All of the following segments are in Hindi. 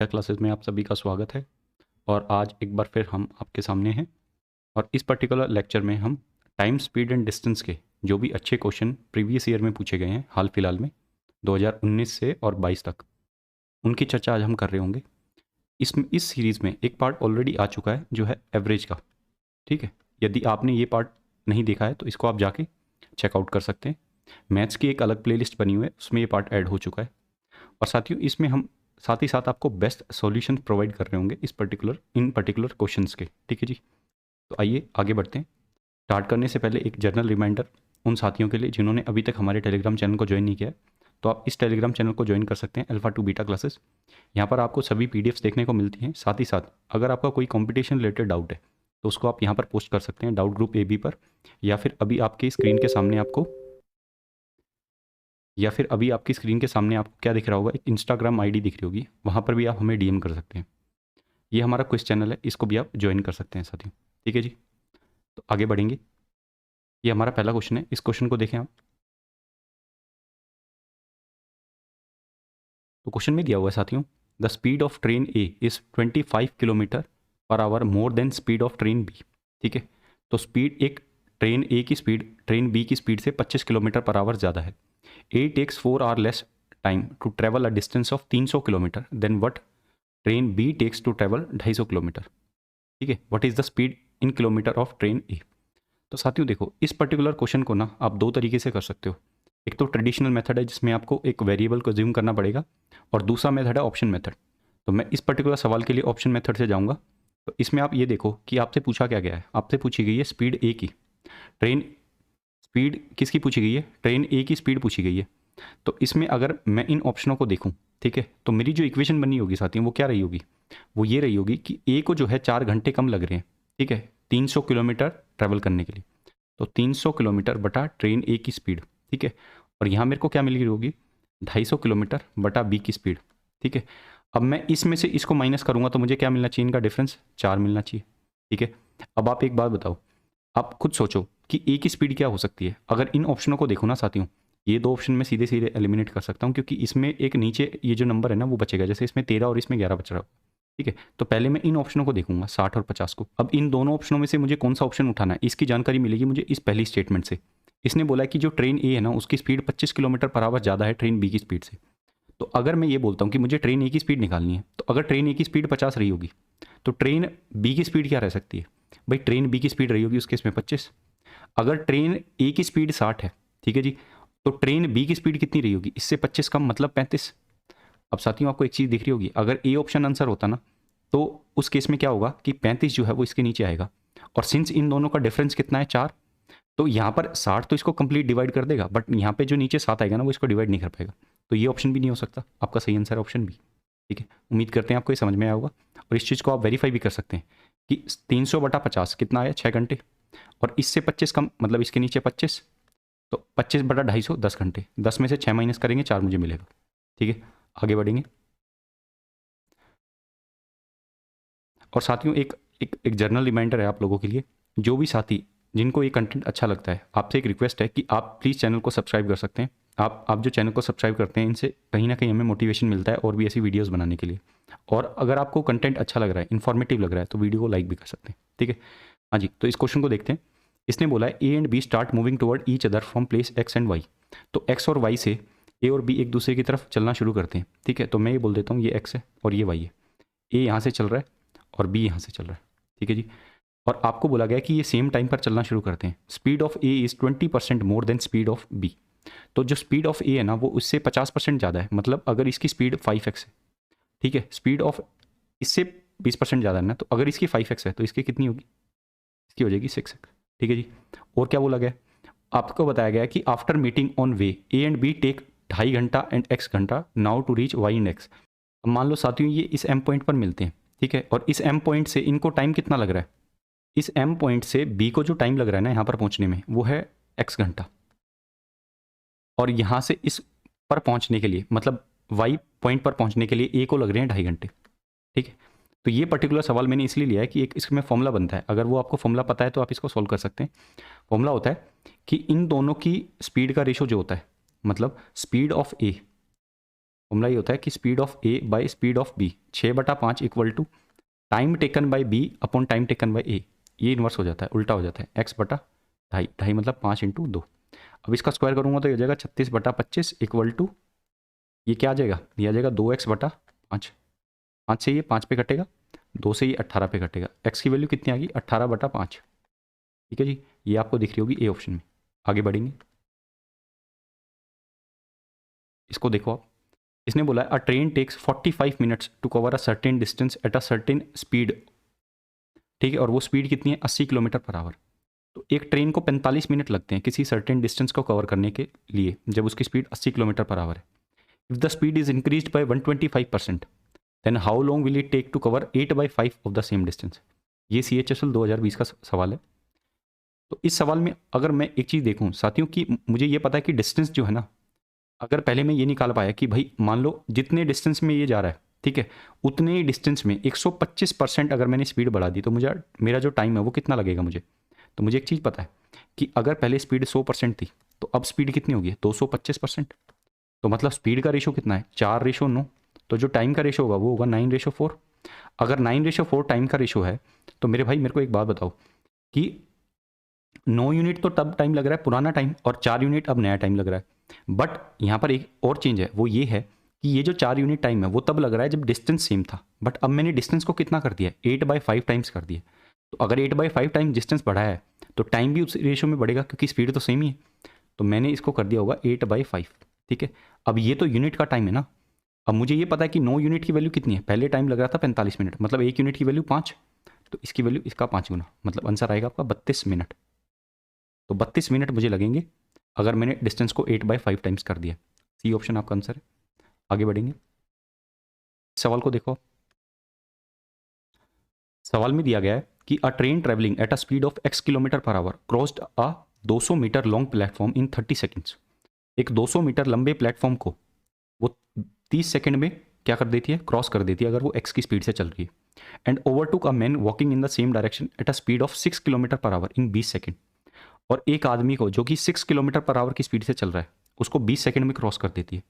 क्या क्लासेस में आप सभी का स्वागत है। और आज एक बार फिर हम आपके सामने हैं और इस पर्टिकुलर लेक्चर में हम टाइम स्पीड एंड डिस्टेंस के जो भी अच्छे क्वेश्चन प्रीवियस ईयर में पूछे गए हैं हाल फिलहाल में 2019 से और 22 तक, उनकी चर्चा आज हम कर रहे होंगे। इस सीरीज़ में एक पार्ट ऑलरेडी आ चुका है जो है एवरेज का। ठीक है, यदि आपने ये पार्ट नहीं देखा है तो इसको आप जाके चेकआउट कर सकते हैं। मैथ्स की एक अलग प्लेलिस्ट बनी हुई है, उसमें ये पार्ट ऐड हो चुका है। और साथियों, इसमें हम साथ ही साथ आपको बेस्ट सॉल्यूशन प्रोवाइड कर रहे होंगे इन पर्टिकुलर क्वेश्चंस के। ठीक है जी, तो आइए आगे बढ़ते हैं। स्टार्ट करने से पहले एक जनरल रिमाइंडर उन साथियों के लिए जिन्होंने अभी तक हमारे टेलीग्राम चैनल को ज्वाइन नहीं किया है, तो आप इस टेलीग्राम चैनल को ज्वाइन कर सकते हैं, अल्फा टू बीटा क्लासेस। यहाँ पर आपको सभी पीडीएफ्स देखने को मिलती हैं। साथ ही साथ अगर आपका कोई कॉम्पिटिशन रिलेटेड डाउट है तो उसको आप यहाँ पर पोस्ट कर सकते हैं डाउट ग्रुप AB पर, या फिर अभी आपकी स्क्रीन के सामने आपको क्या दिख रहा होगा, एक इंस्टाग्राम आईडी दिख रही होगी, वहाँ पर भी आप हमें डीएम कर सकते हैं। ये हमारा क्विज चैनल है, इसको भी आप ज्वाइन कर सकते हैं साथियों। ठीक है जी, तो आगे बढ़ेंगे। ये हमारा पहला क्वेश्चन है, इस क्वेश्चन को देखें आप। तो क्वेश्चन में दिया हुआ है साथियों, the speed of train A is 25 kilometre per hour more than speed of train B. ठीक है, तो स्पीड एक ट्रेन ए की स्पीड ट्रेन बी की स्पीड से 25 किलोमीटर पर आवर ज़्यादा है। A takes 4 hour less time to travel a distance of 300 kilometre then what train B takes to travel 250 kilometre. ठीक है, what is the speed in kilometre of train A. तो साथियों देखो, इस पर्टिकुलर क्वेश्चन को ना आप दो तरीके से कर सकते हो। एक तो ट्रेडिशनल मेथड है जिसमें आपको एक वेरिएबल को ज्यूम करना पड़ेगा, और दूसरा मेथड है ऑप्शन मेथड। तो मैं इस पर्टिकुलर सवाल के लिए ऑप्शन मेथड से जाऊंगा। तो इसमें आप ये देखो कि आपसे पूछा क्या गया है। आपसे पूछी गई है स्पीड ए की, ट्रेन स्पीड किसकी पूछी गई है, ट्रेन ए की स्पीड पूछी गई है। तो इसमें अगर मैं इन ऑप्शनों को देखूं, ठीक है, तो मेरी जो इक्वेशन बनी होगी साथियों वो क्या रही होगी, वो ये रही होगी कि ए को जो है 4 घंटे कम लग रहे हैं। ठीक है, 300 किलोमीटर ट्रैवल करने के लिए। तो 300 किलोमीटर बटा ट्रेन ए की स्पीड। ठीक है, और यहाँ मेरे को क्या मिल रही होगी, 250 किलोमीटर बटा बी की स्पीड। ठीक है, अब मैं इसमें से इसको माइनस करूंगा तो मुझे क्या मिलना चाहिए, इनका डिफरेंस 4 मिलना चाहिए। ठीक है, अब आप एक बात बताओ, आप खुद सोचो कि ए की स्पीड क्या हो सकती है। अगर इन ऑप्शनों को देखो ना साथियों, ये दो ऑप्शन में सीधे सीधे एलिमिनेट कर सकता हूँ, क्योंकि इसमें एक नीचे ये जो नंबर है ना वो बचेगा, जैसे इसमें 13 और इसमें 11 बच रहा हो। ठीक है, तो पहले मैं इन ऑप्शनों को देखूंगा 60 और 50 को। अब इन दोनों ऑप्शनों में से मुझे कौन सा ऑप्शन उठाना है, इसकी जानकारी मिलेगी मुझे इस पहली स्टेटमेंट से। इसने बोला है कि जो ट्रेन ए है ना उसकी स्पीड 25 किलोमीटर पर आवर ज़्यादा है ट्रेन बी की स्पीड से। तो अगर मैं ये बोलता हूँ कि मुझे ट्रेन ए की स्पीड निकालनी है, तो अगर ट्रेन ए की स्पीड 50 रही होगी तो ट्रेन बी की स्पीड क्या रह सकती है, भाई ट्रेन बी की स्पीड रही होगी उस केस में 25। अगर ट्रेन ए की स्पीड 60 है, ठीक है जी, तो ट्रेन बी की स्पीड कितनी रही होगी, इससे 25 कम मतलब 35। अब साथियों आपको एक चीज़ दिख रही होगी, अगर ए ऑप्शन आंसर होता ना तो उस केस में क्या होगा कि 35 जो है वो इसके नीचे आएगा। और सिंस इन दोनों का डिफरेंस कितना है 4, तो यहाँ पर 60 तो इसको कंप्लीट डिवाइड कर देगा, बट यहाँ पे जो नीचे 7 आएगा ना वो इसको डिवाइड नहीं कर पाएगा। तो ये ऑप्शन भी नहीं हो सकता, आपका सही आंसर है ऑप्शन बी। ठीक है, उम्मीद करते हैं आपको ये समझ में आया होगा। और इस चीज़ को आप वेरीफाई भी कर सकते हैं कि 300 बटा 50 कितना आया, 6 घंटे, और इससे 25 कम मतलब इसके नीचे 25, तो 25 बटा 250 10 घंटे, 10 में से 6 माइनस करेंगे 4 मुझे मिलेगा। ठीक है, आगे बढ़ेंगे। और साथियों एक जर्नल रिमाइंडर है आप लोगों के लिए, जो भी साथी जिनको ये कंटेंट अच्छा लगता है, आपसे एक रिक्वेस्ट है कि आप प्लीज़ चैनल को सब्सक्राइब कर सकते हैं। आप जो चैनल को सब्सक्राइब करते हैं इनसे कहीं ना कहीं हमें मोटिवेशन मिलता है और भी ऐसी वीडियोस बनाने के लिए। और अगर आपको कंटेंट अच्छा लग रहा है, इन्फॉर्मेटिव लग रहा है, तो वीडियो को लाइक भी कर सकते हैं। ठीक है, हाँ जी, तो इस क्वेश्चन को देखते हैं। इसने बोला है A and B start moving toward each other from place X and Y. तो एक्स और वाई से ए और बी एक दूसरे की तरफ चलना शुरू करते हैं। ठीक है, तो मैं ये बोल देता हूँ ये एक्स है और ये वाई है। ए यहाँ से चल रहा है और बी यहाँ से चल रहा है। ठीक है जी, और आपको बोला गया कि ये सेम टाइम पर चलना शुरू करते हैं। Speed of A is 20% more than speed of B. तो जो स्पीड ऑफ ए है ना वो उससे 50% ज़्यादा है। मतलब अगर इसकी स्पीड 5x है, ठीक है, स्पीड ऑफ इससे 20% ज़्यादा है ना, तो अगर इसकी 5x है तो इसकी कितनी होगी, इसकी हो जाएगी 6x। ठीक है जी, और क्या बोला गया, आपको बताया गया कि after meeting on way A and B take 2.5 घंटा एंड x घंटा now to reach y and x। अब मान लो साथियों ये इस m पॉइंट पर मिलते हैं। ठीक है, और इस m पॉइंट से इनको टाइम कितना लग रहा है, इस m पॉइंट से b को जो टाइम लग रहा है ना यहाँ पर पहुँचने में वो है x घंटा, और यहाँ से इस पर पहुँचने के लिए मतलब y पॉइंट पर पहुँचने के लिए a को लग रहे हैं 2.5 घंटे। ठीक है, तो ये पर्टिकुलर सवाल मैंने इसलिए लिया है कि एक इसमें फॉर्मूला बनता है, अगर वो आपको फॉर्मूला पता है तो आप इसको सॉल्व कर सकते हैं। फॉर्मूला होता है कि इन दोनों की स्पीड का रेशो जो होता है, मतलब स्पीड ऑफ ए फॉर्मूला ये होता है कि speed of A by speed of B 6/5 equal to time taken by B upon time taken by A. ये इन्वर्स हो जाता है, उल्टा हो जाता है, x/2.5, 2.5 मतलब 5 × 2। अब इसका स्क्वायर करूँगा तो ये हो जाएगा 36/25 इक्वल टू, ये क्या आ जाएगा, ये आ जाएगा 2x/5। 5 से ये 5 पे कटेगा, 2 से ये 18 पे कटेगा। x की वैल्यू कितनी आ गई, 18/5। ठीक है जी, ये आपको दिख रही होगी ए ऑप्शन में। आगे बढ़ेंगे, इसको देखो आप। इसने बोला a train takes 45 minutes to cover a certain distance at a certain speed. ठीक है, और वो स्पीड कितनी है, 80 किलोमीटर पर आवर। तो एक ट्रेन को 45 मिनट लगते हैं किसी सर्टेन डिस्टेंस को कवर करने के लिए, जब उसकी स्पीड 80 किलोमीटर पर आवर है। If the speed is increased by 125%, then how long will it take to cover 8/5 of the same distance. ये CHSL 2020 का सवाल है। तो इस सवाल में अगर मैं एक चीज़ देखूं साथियों, कि मुझे ये पता है कि डिस्टेंस जो है ना, अगर पहले मैं ये निकाल पाया कि भाई मान लो जितने डिस्टेंस में ये जा रहा है, ठीक है, उतने ही डिस्टेंस में 125% अगर मैंने स्पीड बढ़ा दी तो मुझे मेरा जो टाइम है वो कितना लगेगा मुझे। तो मुझे एक चीज़ पता है कि अगर पहले स्पीड 100% थी तो अब स्पीड कितनी होगी, 225%। तो मतलब स्पीड का रेशो कितना है, 4:9। तो जो टाइम का रेशो होगा वो होगा 9:4। अगर 9:4 टाइम का रेशो है तो मेरे भाई मेरे को एक बात बताओ कि 9 यूनिट तो तब टाइम लग रहा है पुराना टाइम, और 4 यूनिट अब नया टाइम लग रहा है। बट यहाँ पर एक और चेंज है, वो ये है कि ये जो 4 यूनिट टाइम है वो तब लग रहा है जब डिस्टेंस सेम था, बट अब मैंने डिस्टेंस को कितना कर दिया, 8/5 टाइम्स कर दिया। तो अगर 8/5 टाइम डिस्टेंस बढ़ाया है तो टाइम भी उस रेशो में बढ़ेगा, क्योंकि स्पीड तो सेम ही है। तो मैंने इसको कर दिया होगा 8/5। ठीक है, अब ये तो यूनिट का टाइम है ना। अब मुझे ये पता है कि 9 यूनिट की वैल्यू कितनी है, पहले टाइम लग रहा था 45 मिनट, मतलब 1 यूनिट की वैल्यू 5, तो इसकी वैल्यू इसका 5 गुना, मतलब आंसर आएगा आपका 32 मिनट। तो 32 मिनट मुझे लगेंगे अगर मैंने डिस्टेंस को 8/5 टाइम्स कर दिया। सी ऑप्शन आपका आंसर है। आगे बढ़ेंगे, सवाल को देखो। सवाल में दिया गया है कि a train travelling at a speed of x kilometre per hour crossed a 200 metre long platform in 30 seconds. एक 200 मीटर लंबे प्लेटफॉर्म को वो 30 सेकंड में क्या कर देती है, क्रॉस कर देती है अगर वो x की स्पीड से चल रही है। And overtook a man walking in the same direction at a speed of 6 kilometre per our in 20 second. और एक आदमी को जो कि 6 किलोमीटर पर आवर की स्पीड से चल रहा है उसको 20 सेकंड में क्रॉस कर देती है।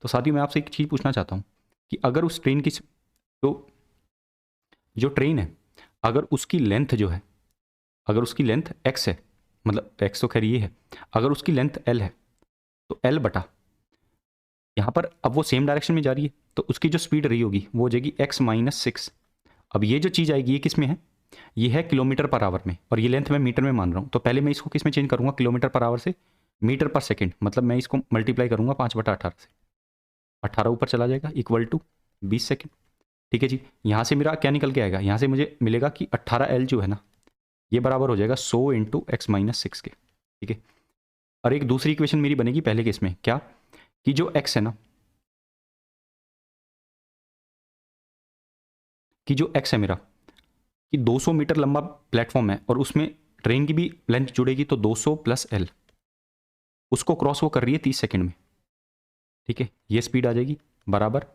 तो साथियों मैं आपसे एक चीज़ पूछना चाहता हूँ कि अगर उस ट्रेन की जो जो ट्रेन है, अगर उसकी लेंथ जो है, अगर उसकी लेंथ x है, मतलब x तो खैर ये है, अगर उसकी लेंथ l है तो l बटा, यहाँ पर अब वो सेम डायरेक्शन में जा रही है तो उसकी जो स्पीड रही होगी वो हो जाएगी x-6। अब ये जो चीज़ आएगी ये किस में है, ये है किलोमीटर पर आवर में, और ये लेंथ मैं मीटर में मान रहा हूँ। तो पहले मैं इसको किस में चेंज करूँगा, किलोमीटर पर आवर से मीटर पर सेकंड, मतलब मैं इसको मल्टीप्लाई करूँगा 5/18 से, 18 ऊपर चला जाएगा इक्वल टू 20 सेकंड। ठीक है जी, यहाँ से मेरा क्या निकल के आएगा, यहाँ से मुझे मिलेगा कि 18L जो है ना ये बराबर हो जाएगा 100 × x-6 के। ठीक है, और एक दूसरी इक्वेशन मेरी बनेगी पहले केस में, क्या कि जो x है ना, कि जो x है मेरा, कि 200 मीटर लंबा प्लेटफॉर्म है और उसमें ट्रेन की भी लेंथ जुड़ेगी, तो 200 + L, उसको क्रॉस वो कर रही है 30 सेकंड में। ठीक है, ये स्पीड आ जाएगी बराबर,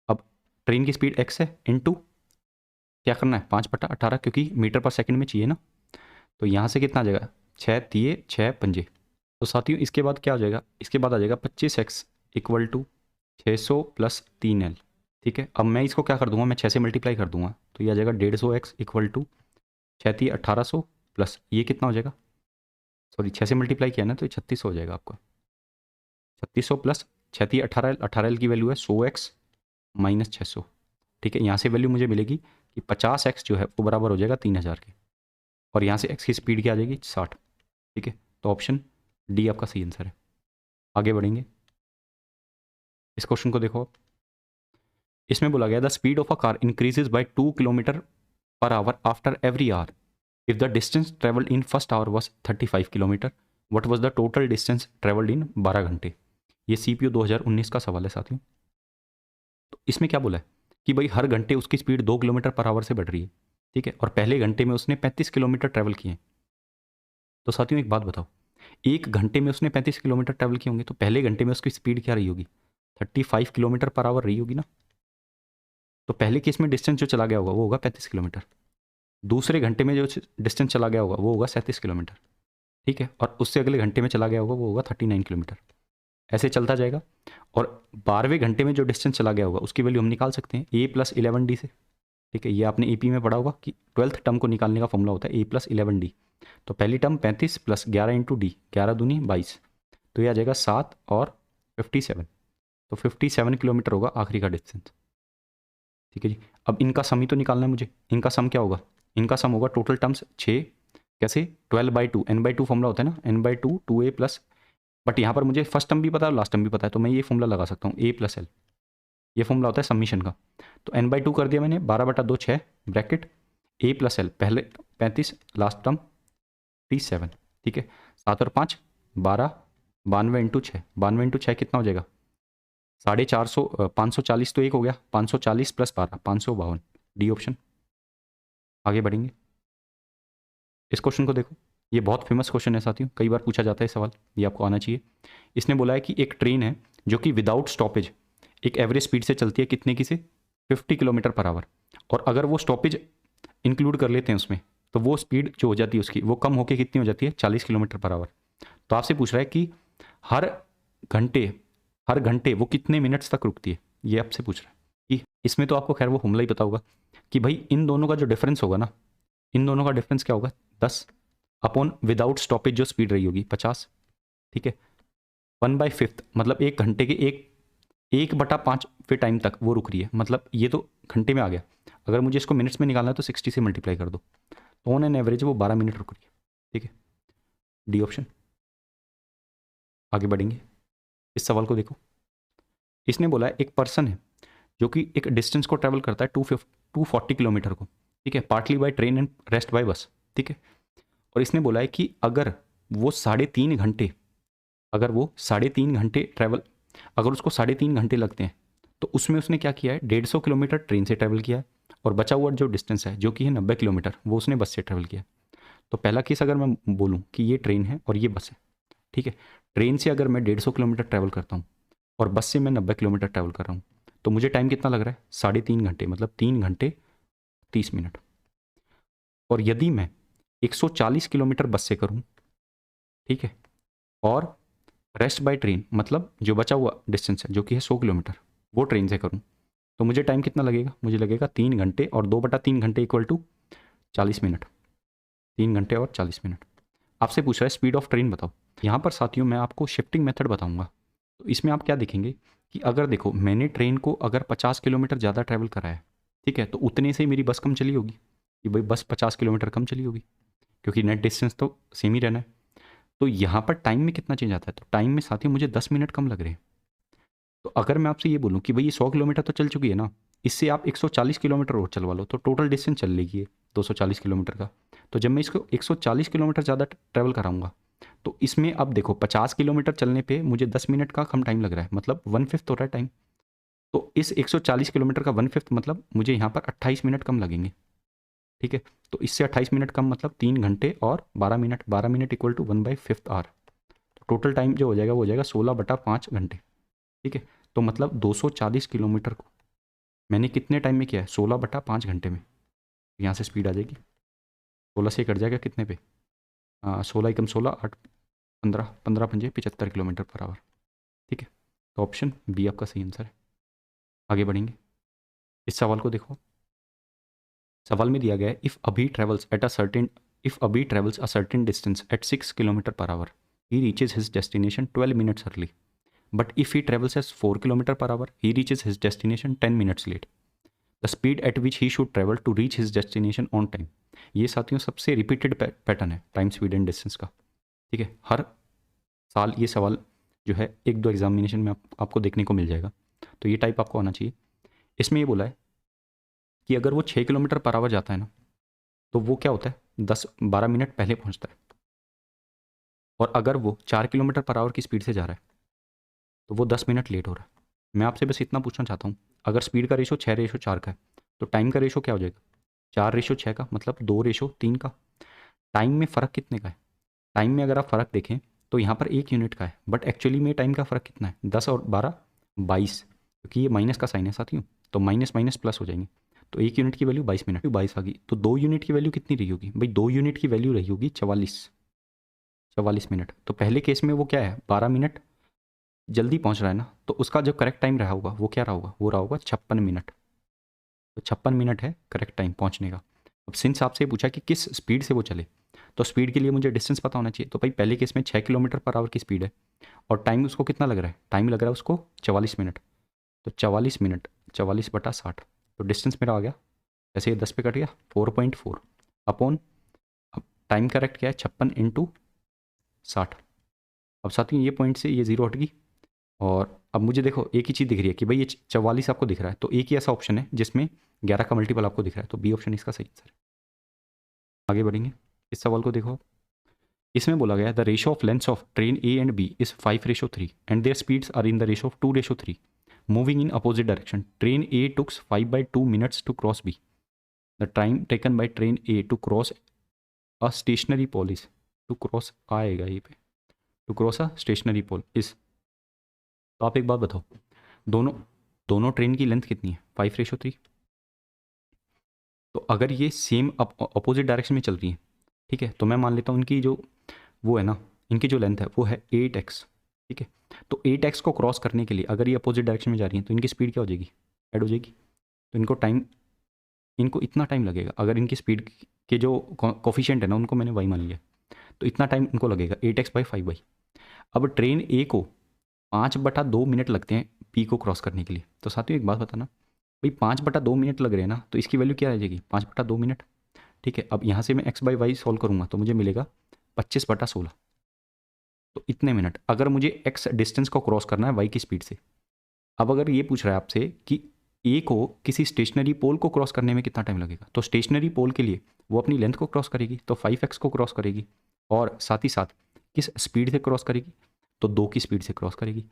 अब ट्रेन की स्पीड x है इनटू क्या करना है 5/18, क्योंकि मीटर पर सेकंड में चाहिए ना। तो यहाँ से कितना आ जाएगा, 6 तिये 6 पंजे। तो साथियों इसके बाद क्या आ जाएगा, इसके बाद आ जाएगा 25x इक्वल टू 600 + 3L। ठीक है, अब मैं इसको क्या कर दूंगा, मैं 6 से मल्टीप्लाई कर दूंगा तो ये आ जाएगा 150x इक्वल टू 6 तिये 1800 प्लस ये कितना हो जाएगा, सॉरी 6 से मल्टीप्लाई किया ना तो ये 3600 हो जाएगा आपका। 3600 प्लस 6 तिये 18L, 18L की वैल्यू है 100x - 600। ठीक है, यहाँ से वैल्यू मुझे मिलेगी कि 50x जो है वो बराबर हो जाएगा 3000 के, और यहाँ से x की स्पीड क्या आ जाएगी 60। ठीक है, तो ऑप्शन डी आपका सही आंसर है। आगे बढ़ेंगे, इस क्वेश्चन को देखो। इसमें बोला गया the speed of a car increases by 2 kilometre per hour after every hour if the distance travelled in first hour was 35 kilometre, what was the total distance travelled in 12 घंटे। ये CPU 2019 का सवाल है साथियों। तो इसमें क्या बोला है कि भाई हर घंटे उसकी स्पीड 2 किलोमीटर पर आवर से बढ़ रही है। ठीक है, और पहले घंटे में उसने 35 किलोमीटर ट्रैवल किए। तो साथियों एक बात बताओ, एक घंटे में उसने 35 किलोमीटर ट्रैवल किए होंगे तो पहले घंटे में उसकी स्पीड क्या रही होगी, 35 किलोमीटर पर आवर रही होगी ना। तो पहले केस में डिस्टेंस जो चला गया होगा वो होगा 35 किलोमीटर, दूसरे घंटे में जो डिस्टेंस चला गया होगा वो होगा 37 किलोमीटर। ठीक है, और उससे अगले घंटे में चला गया होगा वो होगा 39 किलोमीटर। ऐसे चलता जाएगा और 12वें घंटे में जो डिस्टेंस चला गया होगा उसकी वैल्यू हम निकाल सकते हैं A+11D से। ठीक है, ये आपने AP में पढ़ा होगा कि 12th टर्म को निकालने का फॉर्मूला होता है A+11D। तो पहली टर्म 35 + 11 × D, 11 दूनी 22, तो ये आ जाएगा 7 और 57। तो 57 किलोमीटर होगा आखिरी का डिस्टेंस। ठीक है जी, अब इनका सम ही तो निकालना है मुझे। इनका सम क्या होगा? इनका सम होगा टोटल टर्म्स 6, कैसे 12/2, n/2 फॉर्मूला होता है ना, n/2 2a प्लस, बट यहाँ पर मुझे फर्स्ट टर्म भी पता है और लास्ट टर्म भी पता है, तो मैं ये फॉर्मूला लगा सकता हूँ A+L। ये फॉर्मूला होता है सबमिशन का। तो n/2 कर दिया मैंने, 12/2 6 ब्रैकेट A+L, पहले 35, लास्ट टर्म 37। ठीक है, 7 और 5 12, 92 × 6, 92 × 6 कितना हो जाएगा? 450, 540 तो एक हो गया, 540 + 12 552, डी ऑप्शन। आगे बढ़ेंगे, इस क्वेश्चन को देखो, ये बहुत फेमस क्वेश्चन है साथियों, कई बार पूछा जाता है सवाल, ये आपको आना चाहिए। इसने बोला है कि एक ट्रेन है जो कि विदाउट स्टॉपेज एक एवरेज स्पीड से चलती है, कितने की से? 50 किलोमीटर पर आवर, और अगर वो स्टॉपेज इंक्लूड कर लेते हैं उसमें, तो वो स्पीड जो हो जाती है उसकी, वो कम होकर कितनी हो जाती है? 40 किलोमीटर पर आवर। तो आपसे पूछ रहा है कि हर घंटे हर घंटे वो कितने मिनट्स तक रुकती है, ये आपसे पूछ रहा है। कि इसमें तो आपको खैर वो हमला ही पता होगा कि भाई इन दोनों का जो डिफरेंस होगा ना, इन दोनों का डिफरेंस क्या होगा? 10 अपॉन विदाउट स्टॉपेज जो स्पीड रही होगी 50। ठीक है, 1/5 मतलब 1 घंटे के 1/5वें टाइम तक वो रुक रही है, मतलब ये तो घंटे में आ गया। अगर मुझे इसको मिनट्स में निकालना है तो 60 से मल्टीप्लाई कर दो, तो ऑन एन एवरेज वो 12 मिनट रुक रही है। ठीक है, डी ऑप्शन। आगे बढ़ेंगे, इस सवाल को देखो। इसने बोला है एक पर्सन है जो कि एक डिस्टेंस को ट्रैवल करता है 240 किलोमीटर को, ठीक है, partly by train and rest by bus. ठीक है, और इसने बोला है कि अगर वो 3.5 घंटे अगर वो 3.5 घंटे ट्रैवल अगर उसको 3.5 घंटे लगते हैं, तो उसमें उसने क्या किया है? 150 किलोमीटर ट्रेन से ट्रैवल किया है, और बचा हुआ जो डिस्टेंस है जो कि है 90 किलोमीटर, वो उसने बस से ट्रैवल किया। तो पहला केस अगर मैं बोलूँ कि ये ट्रेन है और ये बस है, ठीक है, ट्रेन से अगर मैं 150 किलोमीटर ट्रैवल करता हूँ और बस से मैं 90 किलोमीटर ट्रैवल कर रहा हूँ, तो मुझे टाइम कितना लग रहा है? 3.5 घंटे, मतलब 3 घंटे 30 मिनट। और यदि मैं 140 किलोमीटर बस से करूँ, ठीक है, और रेस्ट बाय ट्रेन मतलब जो बचा हुआ डिस्टेंस है जो कि है 100 किलोमीटर, वो ट्रेन से करूँ, तो मुझे टाइम कितना लगेगा? मुझे लगेगा 3 घंटे, और 2/3 घंटे इक्वल टू 40 मिनट। 3 घंटे और 40 मिनट। आपसे पूछ रहा है स्पीड ऑफ ट्रेन बताओ। यहाँ पर साथियों मैं आपको शिफ्टिंग मेथड बताऊंगा। तो इसमें आप क्या देखेंगे कि अगर देखो मैंने ट्रेन को अगर 50 किलोमीटर ज़्यादा ट्रैवल करा है, ठीक है, तो उतने से ही मेरी बस कम चली होगी, कि भाई बस 50 किलोमीटर कम चली होगी, क्योंकि नेट डिस्टेंस तो सेम ही रहना है। तो यहाँ पर टाइम में कितना चेंज आता है? तो टाइम में साथियों मुझे 10 मिनट कम लग रहे हैं। तो अगर मैं आपसे ये बोलूँ कि भाई ये 100 किलोमीटर तो चल चुकी है ना, इससे आप 140 किलोमीटर और चलवा लो, तो टोटल डिस्टेंस चल लेगी ये 240 किलोमीटर का। तो जब मैं इसको 140 किलोमीटर ज़्यादा ट्रैवल कराऊंगा, तो इसमें अब देखो 50 किलोमीटर चलने पे मुझे 10 मिनट का कम टाइम लग रहा है, मतलब 1/5 हो रहा है टाइम। तो इस 140 किलोमीटर का 1/5 मतलब मुझे यहाँ पर 28 मिनट कम लगेंगे। ठीक है, तो इससे 28 मिनट कम मतलब 3 घंटे और 12 minute, 12 minute equal to 1/5 hour. तो टोटल टाइम जो हो जाएगा वो हो जाएगा 16/5 घंटे। ठीक है, तो मतलब 240 किलोमीटर को मैंने कितने टाइम में किया है? 16/5 घंटे में। यहाँ से स्पीड आ जाएगी, 16 से कट जाएगा कितने पे? 16 एकम 16, 8 15, 15 पंजे 75 किलोमीटर पर आवर। ठीक है, तो ऑप्शन बी आपका सही आंसर है। आगे बढ़ेंगे, इस सवाल को देखो। सवाल में दिया गया है if Abhi travels a certain distance at 6 kilometre per hour, he reaches his destination 12 minutes early, but if he travels as 4 kilometre per hour, he reaches his destination 10 minutes late. The speed at which he should travel to reach his destination on time. ये साथियों सबसे रिपीटेड पैटर्न है टाइम, स्पीड एंड डिस्टेंस का। ठीक है, हर साल ये सवाल जो है 1-2 एग्जामिनेशन में आपको देखने को मिल जाएगा, तो ये टाइप आपको आना चाहिए। इसमें ये बोला है कि अगर वो 6 किलोमीटर पर आवर जाता है ना, तो वो क्या होता है? 10-12 मिनट पहले पहुंचता है। और अगर वो 4 किलोमीटर पर आवर की स्पीड से जा रहा है, तो वो 10 मिनट लेट हो रहा है। मैं आपसे बस इतना पूछना चाहता हूँ, अगर स्पीड का रेशो 6:4 का है, तो टाइम का रेशो क्या हो जाएगा? 4:6 का, मतलब 2:3 का। टाइम में फ़र्क कितने का है? टाइम में अगर आप फ़र्क देखें तो यहाँ पर 1 यूनिट का है, बट एक्चुअली में टाइम का फ़र्क कितना है? 10 और 12 22, क्योंकि ये माइनस का साइन है साथियों, तो माइनस माइनस प्लस हो जाएंगे। तो 1 यूनिट की वैल्यू 22 मिनट, 22 आ गई, तो 2 यूनिट की वैल्यू कितनी रही होगी भाई? 2 यूनिट की वैल्यू रही होगी 44 मिनट। तो पहले केस में वो क्या है? 12 मिनट जल्दी पहुंच रहा है ना, तो उसका जो करेक्ट टाइम रहा होगा वो क्या रहा होगा, वो रहा होगा 56 मिनट। तो 56 मिनट है करेक्ट टाइम पहुंचने का। अब सिंस आपसे पूछा कि किस स्पीड से वो चले, तो स्पीड के लिए मुझे डिस्टेंस पता होना चाहिए। तो भाई पहले केस में 6 किलोमीटर पर आवर की स्पीड है, और टाइम उसको कितना लग रहा है, टाइम लग रहा है उसको 44 मिनट। तो 44 मिनट 44/60, तो डिस्टेंस मेरा आ गया, ऐसे ये 10 पे कट गया 4.4 अपॉन, अब टाइम करेक्ट क्या है 56 × 60। अब साथ ही ये पॉइंट से ये जीरो हट गई, और अब मुझे देखो एक ही चीज़ दिख रही है कि भाई ये 44 आपको दिख रहा है, तो एक ही ऐसा ऑप्शन है जिसमें 11 का मल्टीपल आपको दिख रहा है, तो बी ऑप्शन इसका सही आंसर है। आगे बढ़ेंगे, इस सवाल को देखो। इसमें बोला गया the ratio of lengths of train A and B is 5:3 and their speeds are in the ratio of 2:3 moving in opposite direction. Train A took 5/2 minutes to cross B. The time taken by train A to cross a stationary pole is, to cross आएगा ये पे, to cross a stationary pole is. तो आप एक बात बताओ, दोनों दोनों ट्रेन की लेंथ कितनी है, 5:3। तो अगर ये सेम अपोजिट डायरेक्शन में चल रही है, ठीक है, तो मैं मान लेता हूँ इनकी जो वो है ना, इनकी जो लेंथ है वो है 8x। ठीक है, तो 8x को क्रॉस करने के लिए अगर ये अपोजिट डायरेक्शन में जा रही है तो इनकी स्पीड क्या हो जाएगी, ऐड हो जाएगी। तो इनको इतना टाइम लगेगा, अगर इनकी स्पीड के जो कोफिशिएंट है ना उनको मैंने y मान लिया, तो इतना टाइम इनको लगेगा 8x/5y। अब ट्रेन ए को 5/2 मिनट लगते हैं पी को क्रॉस करने के लिए। तो साथियों एक बात बताना, भाई 5/2 मिनट लग रहे हैं ना, तो इसकी वैल्यू क्या आ जाएगी 5/2 मिनट। ठीक है, अब यहाँ से मैं x/y सॉल्व करूँगा तो मुझे मिलेगा 25/16। तो इतने मिनट अगर मुझे x डिस्टेंस को क्रॉस करना है y की स्पीड से। अब अगर ये पूछ रहा है आपसे कि ए को किसी स्टेशनरी पोल को क्रॉस करने में कितना टाइम लगेगा, तो स्टेशनरी पोल के लिए वो अपनी लेंथ को क्रॉस करेगी, तो 5x को क्रॉस करेगी, और साथ ही साथ किस स्पीड से क्रॉस करेगी, तो 2 की स्पीड से क्रॉस करेगी।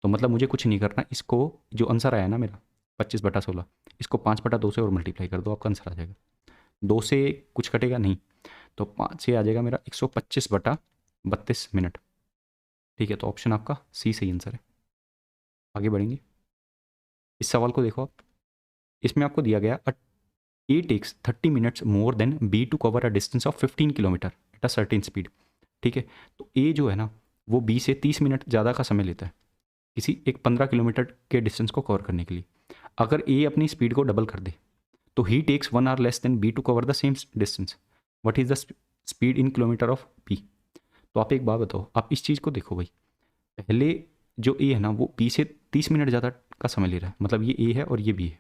तो मतलब मुझे कुछ नहीं करना, इसको जो आंसर आया ना मेरा 25/16, इसको 5/2 से और मल्टीप्लाई कर दो, आपका आंसर आ जाएगा। 2 से कुछ कटेगा नहीं, तो 5 से आ जाएगा मेरा 125/32 मिनट। ठीक है, तो ऑप्शन आपका सी सही आंसर है। आगे बढ़ेंगे, इस सवाल को देखो आप। इसमें आपको दिया गया A takes 30 minutes more than B to cover a distance of 15 kilometre at a certain speed. ठीक है, तो ए जो है ना वो बी से 30 मिनट ज़्यादा का समय लेता है किसी एक 15 किलोमीटर के डिस्टेंस को कवर करने के लिए। अगर ए अपनी स्पीड को डबल कर दे तो he takes 1 hour less than B to cover the same distance. What is the speed in kilometre of B. तो आप एक बात बताओ, आप इस चीज़ को देखो भाई, पहले जो ए है ना वो बी से 30 मिनट ज़्यादा का समय ले रहा है, मतलब ये ए है और ये बी है,